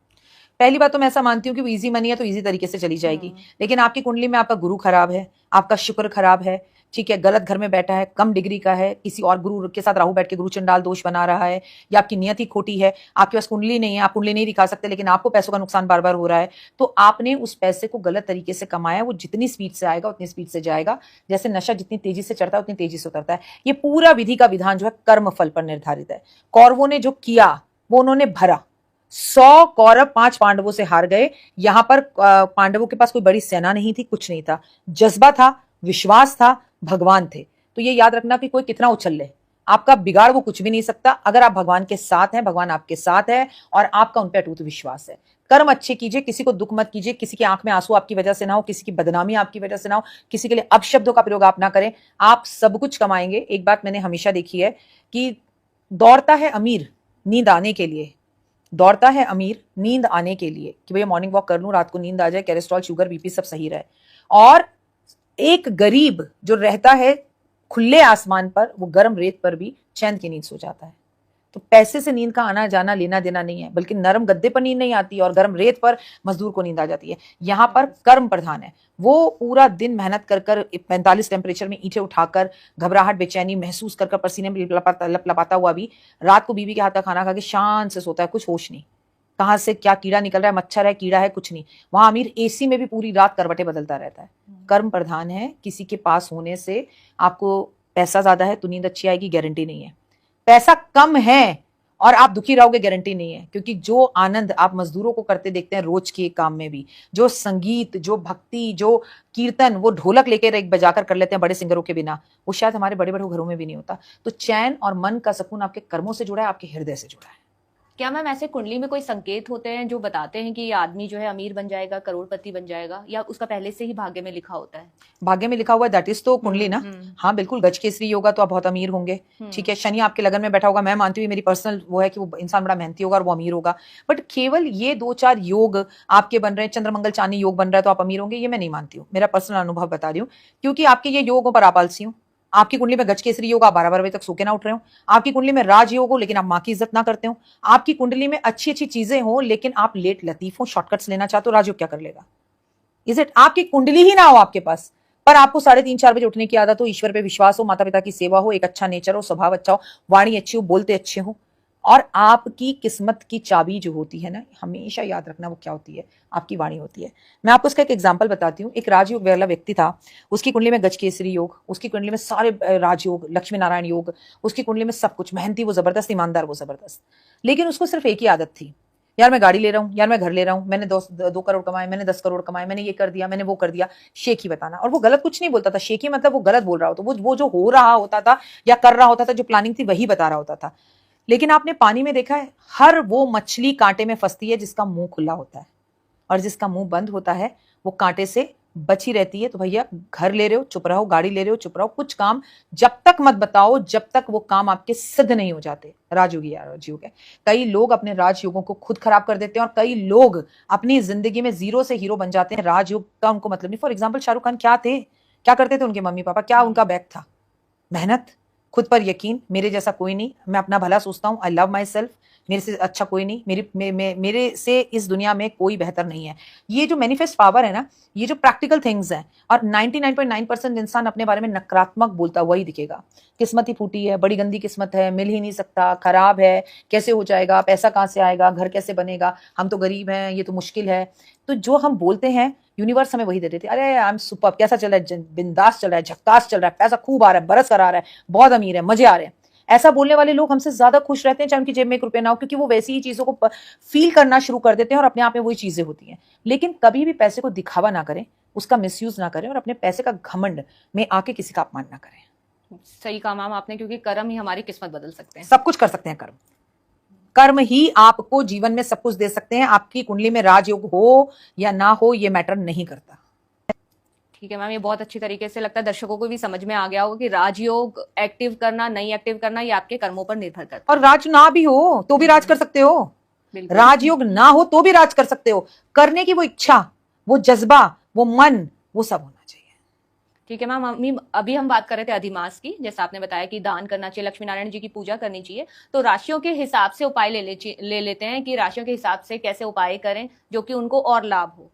पहली बात तो मैं ऐसा मानती हूँ कि वो इजी मनी है तो इजी तरीके से चली जाएगी, लेकिन आपकी कुंडली में आपका गुरु खराब है, आपका शुक्र खराब है, ठीक है, गलत घर में बैठा है, कम डिग्री का है, किसी और गुरु के साथ राहु बैठ के गुरु चंडाल दोष बना रहा है, या आपकी नियत ही खोटी है, आपके पास कुंडली नहीं है, आप कुंडली नहीं दिखा सकते, लेकिन आपको पैसों का नुकसान बार बार हो रहा है, तो आपने उस पैसे को गलत तरीके से कमाया। वो जितनी स्पीड से आएगा उतनी स्पीड से जाएगा। जैसे नशा जितनी तेजी से चढ़ता है उतनी तेजी से उतरता है। ये पूरा विधि का विधान जो है कर्म फल पर निर्धारित है। कौरवों ने जो किया वो उन्होंने भरा। 100 कौरव 5 पांडवों से हार गए। यहां पर पांडवों के पास कोई बड़ी सेना नहीं थी, कुछ नहीं था, जज्बा था, विश्वास था, भगवान थे। तो ये याद रखना कि कोई कितना उछल ले, आपका बिगाड़ वो कुछ भी नहीं सकता। अगर आप भगवान के साथ हैं, भगवान आपके साथ है और आपका उन पर अटूट विश्वास है। कर्म अच्छे कीजिए, किसी को दुख मत कीजिए, किसी की आंख में आंसू आपकी वजह से ना हो, किसी की बदनामी आपकी वजह से ना हो, किसी के लिए अपशब्दों का प्रयोग आप ना करें। आप सब कुछ कमाएंगे। एक बात मैंने हमेशा देखी है कि दौड़ता है अमीर नींद आने के लिए, दौड़ता है अमीर नींद आने के लिए, कि भैया मॉर्निंग वॉक कर लूं, रात को नींद आ जाए, कोलेस्ट्रॉल, शुगर, बीपी सब सही रहे। और एक गरीब जो रहता है खुले आसमान पर, वो गर्म रेत पर भी चैन की नींद सो जाता है। तो पैसे से नींद का आना जाना लेना देना नहीं है, बल्कि नरम गद्दे पर नींद नहीं आती और गर्म रेत पर मजदूर को नींद आ जाती है। यहाँ पर कर्म प्रधान है। वो पूरा दिन मेहनत कर 45 टेम्परेचर में ईंटें उठाकर, घबराहट, बेचैनी महसूस कर पसीने में लपलपाता हुआ भी रात को बीवी के हाथ का खाना खा के शांत से सोता है, कुछ होश नहीं, कहाँ से क्या कीड़ा निकल रहा है, मच्छर है, कीड़ा है, कुछ नहीं। वहां अमीर एसी में भी पूरी रात करवटें बदलता रहता है। कर्म प्रधान है। किसी के पास होने से आपको पैसा ज्यादा है तो नींद अच्छी आएगी, गारंटी नहीं है। पैसा कम है और आप दुखी रहोगे, गारंटी नहीं है। क्योंकि जो आनंद आप मजदूरों को करते देखते हैं रोज के काम में भी, जो संगीत, जो भक्ति, जो कीर्तन वो ढोलक लेकर एक बजाकर कर लेते हैं बड़े सिंगरों के बिना, वो शायद हमारे बड़े बड़े घरों में भी नहीं होता। तो चैन और मन का सुकून आपके कर्मों से जुड़ा है, आपके हृदय से जुड़ा है। क्या मैम ऐसे कुंडली में कोई संकेत होते हैं जो बताते हैं कि ये आदमी जो है अमीर बन जाएगा, करोड़पति बन जाएगा, या उसका पहले से ही भाग्य में लिखा होता है? भाग्य में लिखा हुआ दैट इज तो कुंडली ना। हाँ बिल्कुल, गज केसरी होगा तो आप बहुत अमीर होंगे, ठीक है। शनि आपके लगन में बैठा होगा, मैं मानती हूँ, मेरी पर्सनल वो है कि वो इंसान बड़ा मेहनती होगा और वो अमीर होगा। बट केवल ये 2-4 योग आपके बन रहे हैं, चंद्रमंगल चांदी योग बन रहा है तो आप अमीर होंगे, ये मैं नहीं मानती हूँ। मेरा पर्सनल अनुभव बता रही हूँ, क्योंकि आपके ये योगों पर आप आलसी हूँ। आपकी कुंडली में गज केसरी योग, आप 12-12 बजे तक सो के ना उठ रहे हो। आपकी कुंडली में राज योग हो लेकिन आप माँ की इज्जत ना करते हो। आपकी कुंडली में अच्छी अच्छी चीजें हो लेकिन आप लेट लतीफ हो, शॉर्टकट्स लेना चाहते हो, राजयोग क्या कर लेगा? Is it? आपकी कुंडली ही ना हो आपके पास, पर आपको 3:30-4 बजे उठने की आदत हो, ईश्वर पे विश्वास हो, माता पिता की सेवा हो, एक अच्छा नेचर हो, स्वभाव अच्छा हो, वाणी अच्छी हो, बोलते अच्छे हो, और आपकी किस्मत की चाबी जो होती है ना, हमेशा याद रखना वो क्या होती है, आपकी वाणी होती है। मैं आपको इसका एक एग्जांपल बताती हूँ। एक राजयोग वाला व्यक्ति था, उसकी कुंडली में गज केसरी योग, उसकी कुंडली में सारे राजयोग, लक्ष्मी नारायण योग, उसकी कुंडली में सब कुछ, मेहनती वो जबरदस्त, ईमानदार वो जबरदस्त। लेकिन उसको सिर्फ एक ही आदत थी, यार मैं गाड़ी ले रहा हूँ, यार मैं घर ले रहा हूँ, मैंने 2 करोड़ कमाए, मैंने 10 करोड़ कमाए, मैंने ये कर दिया, मैंने वो कर दिया, शेखी बताना। और वो गलत कुछ नहीं बोलता था, शेखी मतलब वो गलत बोल रहा होता, वो जो हो रहा होता था या कर रहा होता था, जो प्लानिंग थी वही बता रहा होता था। लेकिन आपने पानी में देखा है, हर वो मछली कांटे में फंसती है जिसका मुंह खुला होता है, और जिसका मुंह बंद होता है वो कांटे से बची रहती है। तो भैया घर ले रहे हो चुप रहो, गाड़ी ले रहे हो चुप रहो, कुछ काम जब तक मत बताओ जब तक वो काम आपके सिद्ध नहीं हो जाते। राजयोगी या राजयोग है। कई लोग अपने राजयोगों को खुद खराब कर देते हैं और कई लोग अपनी जिंदगी में जीरो से हीरो बन जाते हैं। राजयोग का उनको मतलब नहीं। फॉर एग्जाम्पल शाहरुख खान क्या थे, क्या करते थे उनके मम्मी पापा, क्या उनका बैक था? मेहनत, खुद पर यकीन, मेरे जैसा कोई नहीं, मैं अपना भला सोचता हूँ, आई लव माई सेल्फ, मेरे से अच्छा कोई नहीं, मेरे से इस दुनिया में कोई बेहतर नहीं है। ये जो मैनिफेस्ट पावर है ना, ये जो प्रैक्टिकल थिंग्स हैं, और 99.9% इंसान अपने बारे में नकारात्मक बोलता हुआ ही दिखेगा। किस्मत ही फूटी है, बड़ी गंदी किस्मत है, मिल ही नहीं सकता, खराब है, कैसे हो जाएगा, पैसा कहाँ से आएगा, घर कैसे बनेगा, हम तो गरीब हैं, ये तो मुश्किल है। तो जो हम बोलते हैं यूनिवर्स हमें वही दे देते। अरे आई एम सुपर, कैसा चल रहा है, बिंदास चल रहा है, झक्कास चल रहा है, पैसा खूब आ रहा है, बरस कर आ रहा है, बहुत अमीर है, मजे आ रहे हैं। ऐसा बोलने वाले लोग हमसे ज्यादा खुश रहते हैं, चाहे उनकी जेब में 1 रुपया ना हो, क्योंकि वो वैसी ही चीजों को फील करना शुरू कर देते हैं और अपने आप में वही चीजें होती हैं। लेकिन कभी भी पैसे को दिखावा ना करें, उसका मिसयूज ना करें, और अपने पैसे का घमंड में आके किसी का अपमान ना करें। सही कहा मैम आपने, क्योंकि कर्म ही हमारी किस्मत बदल सकते हैं। सब कुछ कर सकते हैं कर्म, कर्म ही आपको जीवन में सब कुछ दे सकते हैं। आपकी कुंडली में राजयोग हो या ना हो, ये मैटर नहीं करता। ठीक है मैम, ये बहुत अच्छी तरीके से लगता है दर्शकों को भी समझ में आ गया होगा कि राजयोग एक्टिव करना नहीं एक्टिव करना ये आपके कर्मों पर निर्भर करता है। और राज ना भी हो तो भी राज कर सकते हो, राजयोग ना हो तो भी राज कर सकते हो। करने की वो इच्छा, वो जज्बा, वो मन, वो सब होना चाहिए। ठीक है मैम, अभी हम बात कर रहे थे अधिमास की, जैसा आपने बताया कि दान करना चाहिए, लक्ष्मी नारायण जी की पूजा करनी चाहिए। तो राशियों के हिसाब से उपाय ले लेते हैं कि राशियों के हिसाब से कैसे उपाय करें जो कि उनको और लाभ हो।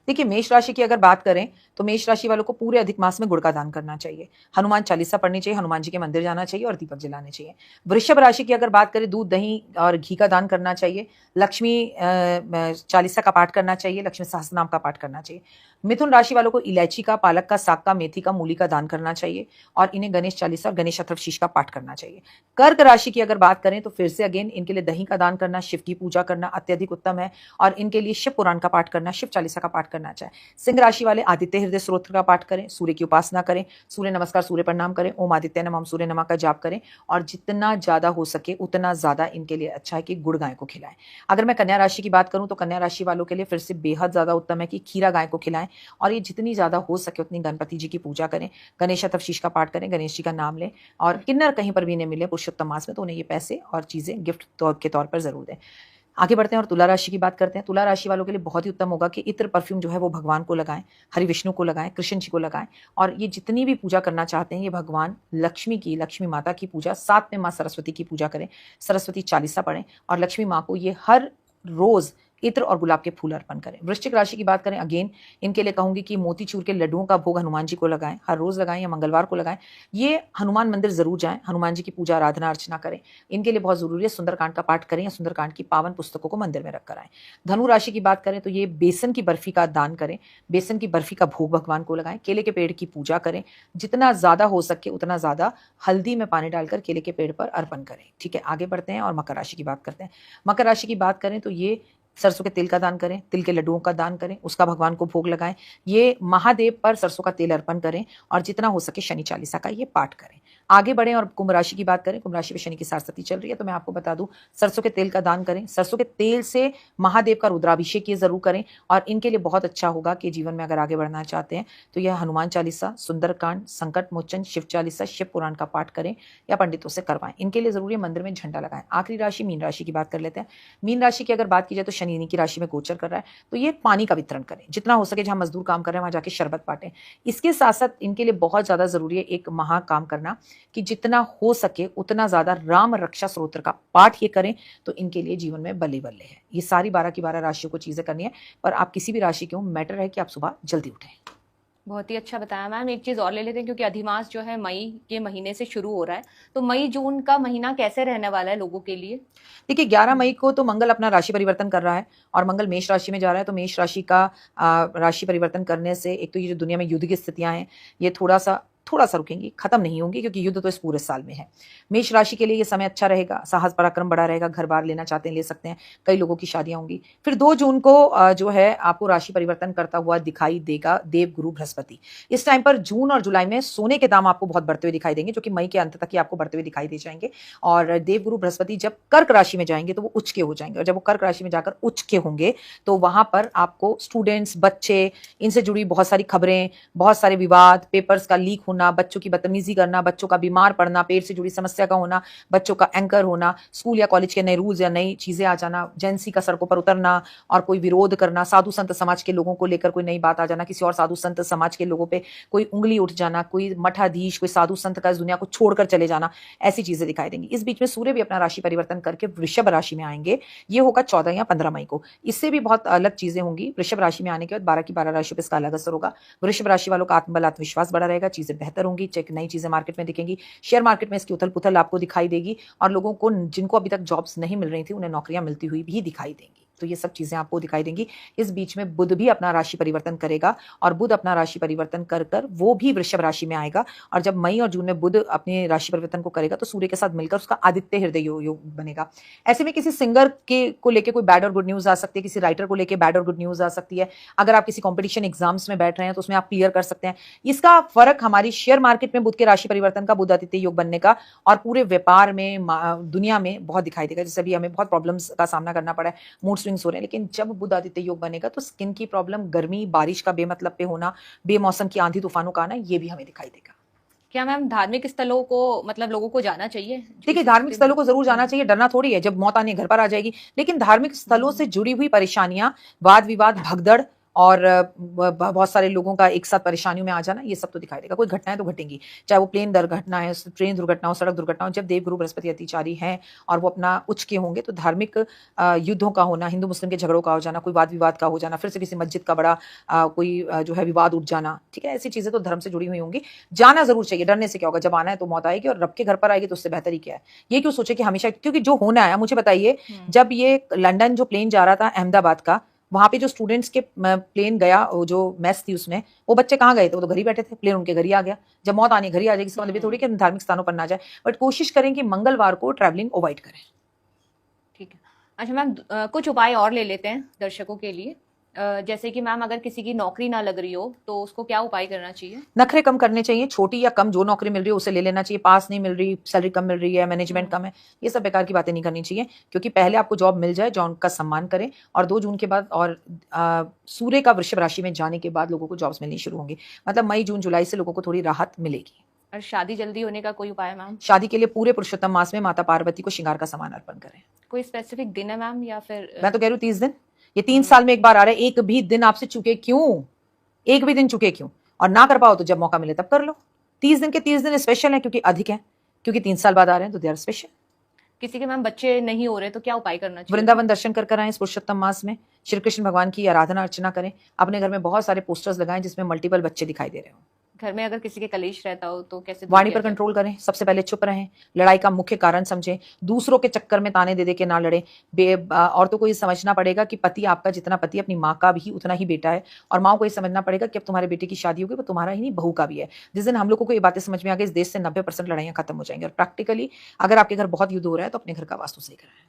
देखिए, मेष राशि की अगर बात करें तो मेष राशि वालों को पूरे अधिक मास में गुड़ का दान करना चाहिए, हनुमान चालीसा पढ़नी चाहिए, हनुमान जी के मंदिर जाना चाहिए और दीपक जलाने चाहिए। वृषभ राशि की अगर बात करें, दूध, दही और घी का दान करना चाहिए, लक्ष्मी चालीसा का पाठ करना चाहिए, लक्ष्मी सहस्त्रनाम का पाठ करना चाहिए। मिथुन राशि वालों को इलायची का, पालक का, साग का, मेथी का, मूली का दान करना चाहिए और इन्हें गणेश चालीसा और गणेश अथर्वशीष का पाठ करना चाहिए। कर्क राशि की अगर बात करें तो फिर से अगेन इनके लिए दही का दान करना, शिव की पूजा करना अत्यधिक उत्तम है और इनके लिए शिव पुराण का पाठ करना, शिव चालीसा का पाठ करना चाहिए। सिंह राशि वाले आदित्य हृदय स्तोत्र का पाठ करें, सूर्य की उपासना करें, सूर्य नमस्कार, सूर्य प्रणाम करें, ओम आदित्य नमः, सूर्य नमः का जाप करें और जितना ज्यादा हो सके उतना ज्यादा इनके लिए अच्छा है कि गुड़ गाय को खिलाएं। अगर मैं कन्या राशि की बात करूं तो कन्या राशि वालों के लिए फिर से बेहद ज्यादा उत्तम है कि खीरा गाय को खिलाएं और ये जितनी ज्यादा हो सके उतनी गणपति जी की पूजा करें, गणेश अथर्वशीष का पाठ करें, गणेश जी का नाम लें और किन्नर कहीं पर भी इन्हें मिले पुरुषोत्तम मास में तो उन्हें ये पैसे और चीजें गिफ्ट के तौर पर जरूर दें। आगे बढ़ते हैं और तुला राशि की बात करते हैं। तुला राशि वालों के लिए बहुत ही उत्तम होगा कि इत्र परफ्यूम जो है वो भगवान को लगाएं, हरि विष्णु को लगाएं, कृष्ण जी को लगाएं और ये जितनी भी पूजा करना चाहते हैं ये भगवान लक्ष्मी की, लक्ष्मी माता की पूजा, साथ में माँ सरस्वती की पूजा करें, सरस्वती चालीसा पढ़ें और लक्ष्मी माँ को ये हर रोज इत्र और गुलाब के फूल अर्पण करें। वृश्चिक राशि की बात करें, अगेन इनके लिए कहूंगी कि मोतीचूर के लड्डुओं का भोग हनुमान जी को लगाएं, हर रोज लगाएं या मंगलवार को लगाएं। ये हनुमान मंदिर जरूर जाएं, हनुमान जी की पूजा आराधना अर्चना करें। इनके लिए बहुत जरूरी है सुंदरकांड का पाठ करें या सुंदरकांड की पावन पुस्तकों को मंदिर में रखकर आएं। धनु राशि की बात करें तो ये बेसन की बर्फी का दान करें, बेसन की बर्फी का भोग भगवान को लगाएं, केले के पेड़ की पूजा करें, जितना ज्यादा हो सके उतना ज्यादा हल्दी में पानी डालकर केले के पेड़ पर अर्पण करें। ठीक है, आगे बढ़ते हैं और मकर राशि की बात करते हैं। मकर राशि की बात करें तो ये सरसों के तेल का दान करें, तिल के लड्डुओं का दान करें, उसका भगवान को भोग लगाएं, ये महादेव पर सरसों का तेल अर्पण करें और जितना हो सके शनि चालीसा का ये पाठ करें। आगे बढ़ें और कुंभ राशि की बात करें। कुंभ राशि में शनि की सारस्वती चल रही है तो मैं आपको बता दूं, सरसों के तेल का दान करें, सरसों के तेल से महादेव का रुद्राभिषेक ये जरूर करें और इनके लिए बहुत अच्छा होगा कि जीवन में अगर आगे बढ़ना चाहते हैं तो यह हनुमान चालीसा, सुंदरकांड, संकट मोचन, शिव चालीसा, शिव पुराण का पाठ करें या पंडितों से करवाएं। इनके लिए जरूरी है मंदिर में झंडा लगाएं। आखिरी राशि मीन राशि की बात कर लेते हैं। मीन राशि की अगर बात की जाए तो शनि की राशि में गोचर कर रहा है तो ये पानी का वितरण करें, जितना हो सके, जहां मजदूर काम कर रहे हैं वहां जाके शरबत बांटें। इसके साथ साथ इनके लिए बहुत ज्यादा जरूरी है एक महा काम करना कि जितना हो सके उतना ज्यादा राम रक्षा स्तोत्र का पाठ ये करें तो इनके लिए जीवन में बल्ले बल्ले है। ये सारी 12 की 12 राशियों को चीजें करनी है, पर आप किसी भी राशि के हो, मैटर है कि आप सुबह जल्दी उठें। बहुत ही अच्छा बताया मैम। एक चीज़ और ले लेते हैं, क्योंकि अधिमास जो है मई के महीने से शुरू हो रहा है, तो मई जून का महीना कैसे रहने वाला है लोगों के लिए? देखिए, 11 मई को तो मंगल अपना राशि परिवर्तन कर रहा है और मंगल मेष राशि में जा रहा है, तो मेष राशि का राशि परिवर्तन करने से एक तो ये जो दुनिया में युद्ध की स्थितियां हैं ये थोड़ा सा रुकेंगी, खत्म नहीं होंगी, क्योंकि युद्ध तो इस पूरे साल में है। मेष राशि के लिए ये समय अच्छा रहेगा, साहस पराक्रम बढ़ा रहेगा, घर बार लेना चाहते हैं ले सकते हैं, कई लोगों की शादियां होंगी। फिर 2 जून को जो है आपको राशि परिवर्तन करता हुआ दिखाई देगा देवगुरु बृहस्पति। इस टाइम पर जून और जुलाई में सोने के दाम आपको बहुत बढ़ते हुए दिखाई देंगे, जो कि मई के अंत तक ही आपको बढ़ते हुए दिखाई दे जाएंगे। और देवगुरु बृहस्पति जब कर्क राशि में जाएंगे तो वो उच्च के हो जाएंगे और जब वो कर्क राशि में जाकर उच्च के होंगे तो वहां पर आपको स्टूडेंट्स, बच्चे, इनसे जुड़ी बहुत सारी खबरें, बहुत सारे विवाद, पेपर्स का लीक होना, होना, बच्चों की बदतमीजी करना, बच्चों का बीमार पड़ना, पेट से जुड़ी समस्या का होना, बच्चों का एंकर होना, स्कूल या कॉलेज के नए रूल्स या नई चीजें आ जाना, जेंसी का सड़कों पर उतरना और कोई विरोध करना, साधु संत समाज के लोगों को लेकर कोई नई बात आ जाना, किसी और साधु संत समाज के लोगों पे कोई उंगली उठ जाना, कोई मठाधीश, कोई साधु संत का इस दुनिया को छोड़कर चले जाना, ऐसी चीजें दिखाई देंगी। इस बीच में सूर्य भी अपना राशि परिवर्तन करके वृषभ राशि में आएंगे। ये होगा 14 या 15 मई को। इससे भी बहुत अलग चीजें होंगी। वृषभ राशि में आने के बाद 12 की 12 राशि पर इसका अलग असर होगा। वृषभ राशि वालों का आत्मबल, आत्मविश्वास बढ़ा रहेगा, चीजें बेहतर होंगी, चेक नई चीजें मार्केट में दिखेंगी, शेयर मार्केट में इसकी उथल पुथल आपको दिखाई देगी और लोगों को जिनको अभी तक जॉब्स नहीं मिल रही थी उन्हें नौकरियां मिलती हुई भी दिखाई देंगी। तो ये सब चीजें आपको दिखाई देंगी। इस बीच में बुध भी अपना राशि परिवर्तन करेगा और बुध अपना राशि परिवर्तन कर कर वो भी वृषभ राशि में आएगा। और जब मई और जून में बुध अपने राशि परिवर्तन को करेगा तो सूर्य के साथ मिलकर उसका आदित्य हृदय योग बनेगा। ऐसे में किसी सिंगर के को लेकर कोई बैड और गुड न्यूज आ सकती है, किसी राइटर को लेकर बैड और गुड न्यूज आ सकती है। अगर आप किसी कॉम्पिटिशन एग्जाम्स में बैठ रहे हैं तो उसमें आप क्लियर कर सकते हैं। इसका फर्क हमारी शेयर मार्केट में बुध के राशि परिवर्तन का, बुध आदित्य योग बनने का और पूरे व्यापार में, दुनिया में बहुत दिखाई देगा। जैसे अभी हमें बहुत प्रॉब्लम्स का सामना करना पड़ा है, मूड स्विंग्स हो रहे हैं, लेकिन जब बुध आदित्य योग बनेगा तो स्किन की प्रॉब्लम, गर्मी, बारिश का बेमतलब पे होना, बेमौसम की आंधी तूफानों का आना, ये भी हमें दिखाई देगा। क्या मैम धार्मिक स्थलों को मतलब लोगों को जाना चाहिए? देखिए, धार्मिक स्थलों को जरूर जाना चाहिए, डरना थोड़ी है, जब मौत आनी घर पर आ जाएगी। लेकिन धार्मिक स्थलों से जुड़ी हुई परेशानियां, वाद विवाद, भगदड़ और बहुत सारे लोगों का एक साथ परेशानियों में आ जाना, ये सब तो दिखाई देगा। कोई घटनाएं तो घटेंगी, चाहे वो प्लेन दुर्घटना है, ट्रेन दुर्घटना हो, सड़क दुर्घटना हो। जब देवगुरु बृहस्पति अतिचारी हैं और वो अपना उच्च के होंगे तो धार्मिक युद्धों का होना, हिंदू मुस्लिम के झगड़ों का हो जाना, कोई वाद विवाद का हो जाना, फिर से किसी मस्जिद का बड़ा कोई जो है विवाद उठ जाना, ठीक है, ऐसी चीजें तो धर्म से जुड़ी हुई होंगी। जाना जरूर चाहिए, डरने से क्या होगा, जब आना है तो मौत आएगी और रब के घर पर आएगी तो उससे बेहतर ही क्या है। ये क्यों सोचे कि हमेशा, क्योंकि जो होना है, मुझे बताइए, जब ये लंदन जो प्लेन जा रहा था अहमदाबाद का, वहां पे जो स्टूडेंट्स के प्लेन गया, जो मैस थी उसमें, वो बच्चे कहाँ गए थे? वो तो घर ही बैठे थे, प्लेन उनके घर ही आ गया। जब मौत आनी घर ही आ जाएगी, इसका मतलब ये थोड़ी कि धार्मिक स्थानों पर ना जाए, बट कोशिश करें कि मंगलवार को ट्रैवलिंग अवॉइड करें। ठीक है। अच्छा मैम, कुछ उपाय और ले लेते हैं दर्शकों के लिए। जैसे कि मैम अगर किसी की नौकरी ना लग रही हो तो उसको क्या उपाय करना चाहिए? नखरे कम करने चाहिए, छोटी या कम जो नौकरी मिल रही है उसे ले लेना चाहिए। पास नहीं मिल रही, सैलरी कम मिल रही है, मैनेजमेंट कम है, ये सब बेकार की बातें नहीं करनी चाहिए। क्योंकि पहले आपको जॉब मिल जाए, जॉब का सम्मान करें, और 2 जून के बाद और सूर्य का वृषभ राशि में जाने के बाद लोगों को जॉब्स मिलनी शुरू होंगी। मतलब मई, जून, जुलाई से लोगों को थोड़ी राहत मिलेगी। और शादी जल्दी होने का कोई उपाय मैम? शादी के लिए पूरे पुरुषोत्तम मास में माता पार्वती को श्रृंगार का सामान अर्पण करें। कोई स्पेसिफिक दिन है मैम या फिर? मैं तो कह रही हूँ 30 दिन। ये 3 साल में एक बार आ रहा है, एक भी दिन आपसे चुके क्यों? एक भी दिन चुके क्यों? और ना कर पाओ तो जब मौका मिले तब कर लो। 30 दिन के 30 दिन स्पेशल है, क्योंकि अधिक है, क्योंकि 3 साल बाद आ रहे हैं तो दे आर स्पेशल। किसी के मैम बच्चे नहीं हो रहे तो क्या उपाय करना चाहिए? वृंदावन दर्शन कर आए इस पुरुषोत्तम मास में, श्री कृष्ण भगवान की आराधना अर्चना करें, अपने घर में बहुत सारे पोस्टर्स लगाएं जिसमें मल्टीपल बच्चे दिखाई दे रहे हो। घर में अगर किसी के कलेश रहता हो तो कैसे? वाणी पर कंट्रोल करें, सबसे पहले चुप रहें, लड़ाई का मुख्य कारण समझें, दूसरों के चक्कर में ताने दे दे के ना लड़ें। औरतों को ये समझना पड़ेगा कि पति आपका जितना पति, अपनी माँ का भी उतना ही बेटा है, और माँ को ये समझना पड़ेगा कि अब तुम्हारे बेटे की शादी होगी वो तुम्हारा ही नहीं बहू का भी है। जिस दिन हम लोगों को ये बातें समझ में आ गई, इस देश से 90% लड़ाइयाँ खत्म हो जाएंगी। और प्रैक्टिकली अगर आपके घर बहुत युद्ध हो रहा है तो अपने घर का वास्तु सही कराएं।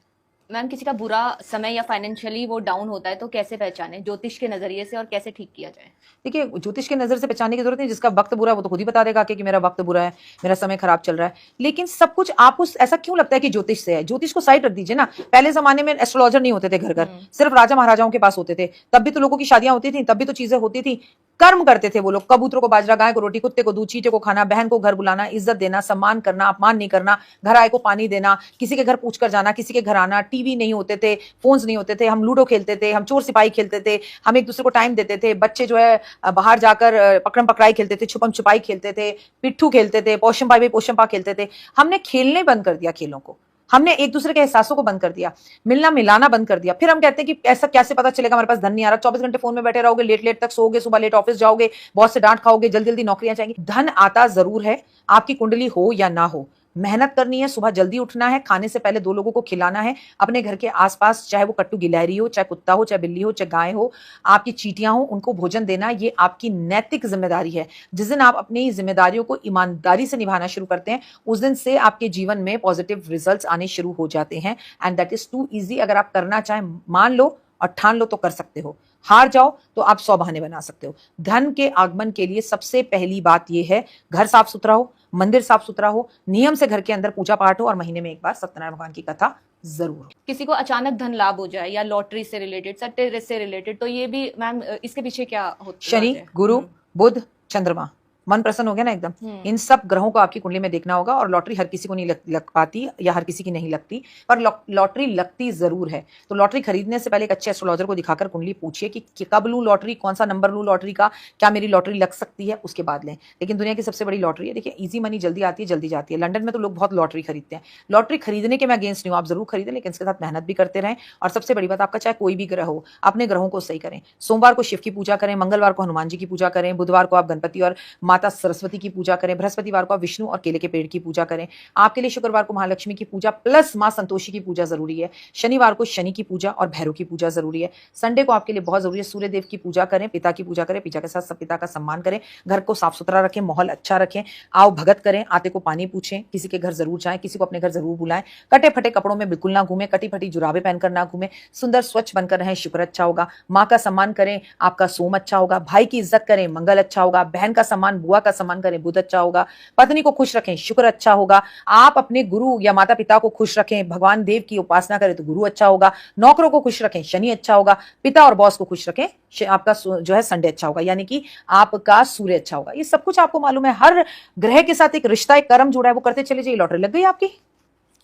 मैम किसी का बुरा समय या फाइनेंशियली वो डाउन होता है तो कैसे पहचाने ज्योतिष के नजरिए से, और कैसे ठीक किया जाए? देखिए, ज्योतिष के नजर से पहचानने की जरूरत नहीं। जिसका वक्त बुरा है वो तो खुद ही बता देगा कि मेरा वक्त बुरा है, मेरा समय खराब चल रहा है। लेकिन सब कुछ आपको ऐसा क्यों लगता है कि ज्योतिष से है? ज्योतिष को साइड रख दीजिए ना। पहले जमाने में एस्ट्रोलॉजर नहीं होते थे घर घर, सिर्फ राजा महाराजाओं के पास होते थे। तब भी तो लोगों की शादियां होती थी, तब भी तो चीजें होती थी। कर्म करते थे वो लोग, कबूतरों को बाजरा, गाय को रोटी, कुत्ते को दूध, चींटे को खाना, बहन को घर बुलाना, इज्जत देना, सम्मान करना, अपमान नहीं करना, घर आए को पानी देना, किसी के घर पूछ कर जाना, किसी के घर आना। टीवी नहीं होते थे, फोन्स नहीं होते थे, हम लूडो खेलते थे, हम चोर सिपाही खेलते थे, हम एक दूसरे को टाइम देते थे। बच्चे जो है बाहर जाकर पकड़म पकड़ाई खेलते थे, छुपम छुपाई खेलते थे, पिट्ठू खेलते थे, पोषम पाई पोषम पा खेलते थे। हमने खेलने बंद कर दिया खेलों को, हमने एक दूसरे के एहसासों को बंद कर दिया, मिलना मिलाना बंद कर दिया। फिर हम कहते हैं कि ऐसा कैसे पता चलेगा हमारे पास धन नहीं आ रहा? 24 घंटे फोन में बैठे रहोगे, लेट लेट तक सोओगे, सुबह लेट ऑफिस जाओगे, बॉस से डांट खाओगे, जल्दी जल्दी नौकरियां चाहिए। धन आता जरूर है, आपकी कुंडली हो या ना हो, मेहनत करनी है, सुबह जल्दी उठना है, खाने से पहले 2 लोगों को खिलाना है, अपने घर के आसपास, चाहे वो कट्टू गिलहरी हो, चाहे कुत्ता हो, चाहे बिल्ली हो, चाहे गाय हो, आपकी चींटियां हो, उनको भोजन देना, ये आपकी नैतिक जिम्मेदारी है। जिस दिन आप अपनी जिम्मेदारियों को ईमानदारी से निभाना शुरू करते हैं, उस दिन से आपके जीवन में पॉजिटिव रिजल्ट्स आने शुरू हो जाते हैं। And that is too easy. अगर आप करना चाहें, मान लो और ठान लो तो कर सकते हो। हार जाओ तो आप 100 बहाने बना सकते हो। धन के आगमन के लिए सबसे पहली बात यह है, घर साफ सुथरा हो, मंदिर साफ सुथरा हो, नियम से घर के अंदर पूजा पाठ हो, और महीने में एक बार सत्यनारायण भगवान की कथा जरूर हो। किसी को अचानक धन लाभ हो जाए या लॉटरी से रिलेटेड, सट्टे से रिलेटेड, तो ये भी मैम इसके पीछे क्या होता है? शनि, गुरु, बुध, चंद्रमा, मन प्रसन्न हो गया ना एकदम। इन सब ग्रहों को आपकी कुंडली में देखना होगा। और लॉटरी हर किसी को नहीं लग पाती या हर किसी की नहीं लगती, पर लॉटरी लगती जरूर है। तो लॉटरी खरीदने से पहले एक अच्छे एस्ट्रोलॉजर को दिखाकर कुंडली पूछिए कि कब लूं लॉटरी, कौन सा नंबर लूं लॉटरी का, क्या मेरी लॉटरी लग सकती है, उसके बाद लें। लेकिन दुनिया की सबसे बड़ी लॉटरी है, देखिए इजी मनी जल्दी आती है जल्दी जाती है। लंदन में तो लोग बहुत लॉटरी खरीदते हैं। लॉटरी खरीदने के मैं अगेंस्ट नहीं हूँ, आप जरूर खरीदें, लेकिन इसके साथ मेहनत भी करते रहें। और सबसे बड़ी बात, आपका चाहे कोई भी ग्रह हो, अपने ग्रहों को सही करें। सोमवार को शिव की पूजा करें, मंगलवार को हनुमान जी की पूजा करें, बुधवार को आप गणपति और माता सरस्वती की पूजा करें, बृहस्पतिवार को आप विष्णु और केले के पेड़ की पूजा करें। आपके लिए शुक्रवार को महालक्ष्मी की पूजा प्लस मां संतोषी की पूजा जरूरी है। शनिवार को शनि की पूजा और भैरव की पूजा जरूरी है। संडे को आपके लिए बहुत जरूरी है, सूर्य देव की पूजा करें, पिता की पूजा करें, पिता के साथ पिता का सम्मान करें, घर को साफ सुथरा रखें, माहौल अच्छा रखें, आओ भगत करें, आते को पानी पूछें, किसी के घर जरूर जाएं, किसी को अपने घर जरूर बुलाएं, कटे फटे कपड़ों में बिल्कुल ना घूमें, कटी फटी जुराबे पहनकर ना घूमें, सुंदर स्वच्छ बनकर रहें, शुक्र अच्छा होगा। माँ का सम्मान करें, आपका सोम अच्छा होगा। भाई की इज्जत करें, मंगल अच्छा होगा। बहन का सम्मान, बुआ का सम्मान करें, बुध अच्छा होगा। पत्नी को खुश रखें, शुक्र अच्छा होगा। आप अपने गुरु या माता पिता को खुश रखें, भगवान देव की उपासना करें तो गुरु अच्छा होगा। नौकरों को खुश रखें, शनि अच्छा होगा। पिता और बॉस को खुश रखें, आपका जो है संडे अच्छा होगा, यानी कि आपका सूर्य अच्छा होगा। ये सब कुछ आपको मालूम है। हर ग्रह के साथ एक रिश्ता, एक कर्म जुड़ा है, वो करते चले जाइए, लॉटरी लग गई आपकी।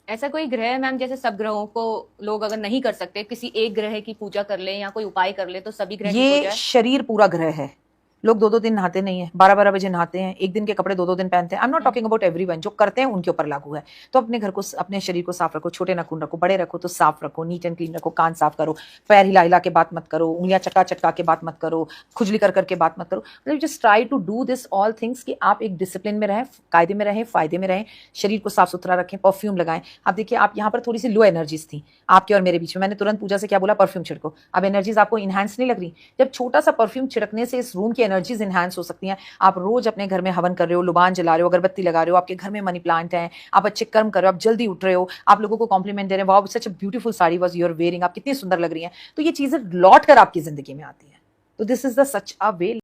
ऐसा कोई ग्रह है मैम, जैसे सब ग्रहों को लोग अगर नहीं कर सकते, किसी एक ग्रह की पूजा कर ले या कोई उपाय कर ले, तो सभी ग्रह की पूजा? शरीर पूरा ग्रह है। लोग 2-2 दिन नहाते नहीं है, 12-12 बजे नहाते हैं, एक दिन के कपड़े 2-2 दिन पहनते हैं। I am not talking about everyone, जो करते हैं उनके ऊपर लागू है। तो अपने घर को, अपने शरीर को साफ रखो, छोटे नाखून रखो, बड़े रखो तो साफ रखो, नीट एंड क्लीन रखो, कान साफ करो, पैर हिला हिला के बात मत करो, उंगलियां चटका चटका के बात मत करो, खुजली कर करके बात मत करो। मतलब just try to do this all things कि आप एक डिसिप्लिन में रहें, कायदे में रहें, फायदे में रहें, शरीर को साफ सुथरा रखें, परफ्यूम लगाएं। आप देखिए, आप यहाँ पर थोड़ी सी लो एनर्जीज थी आपके और मेरे बीच में, मैंने तुरंत पूजा से क्या बोला, परफ्यूम छिड़को। अब एनर्जीज आपको इनहैंस नहीं लग रही? जब छोटा सा परफ्यूम छिड़कने से इस रूम की एनर्जीज इनहैंस हो सकती हैं। आप रोज अपने घर में हवन कर रहे हो, लुबान जला रहे हो, अगरबत्ती लगा रहे हो, आपके घर में मनी प्लांट है, आप अच्छे कर्म कर रहे हो, आप जल्दी उठ रहे हो, आप लोगों को कॉम्प्लीमेंट दे रहे हो, wow such a beautiful sari was you are wearing, आप कितनी सुंदर लग रही हैं। तो ये चीजें लौट कर आपकी जिंदगी में आती है। तो this is the such a way.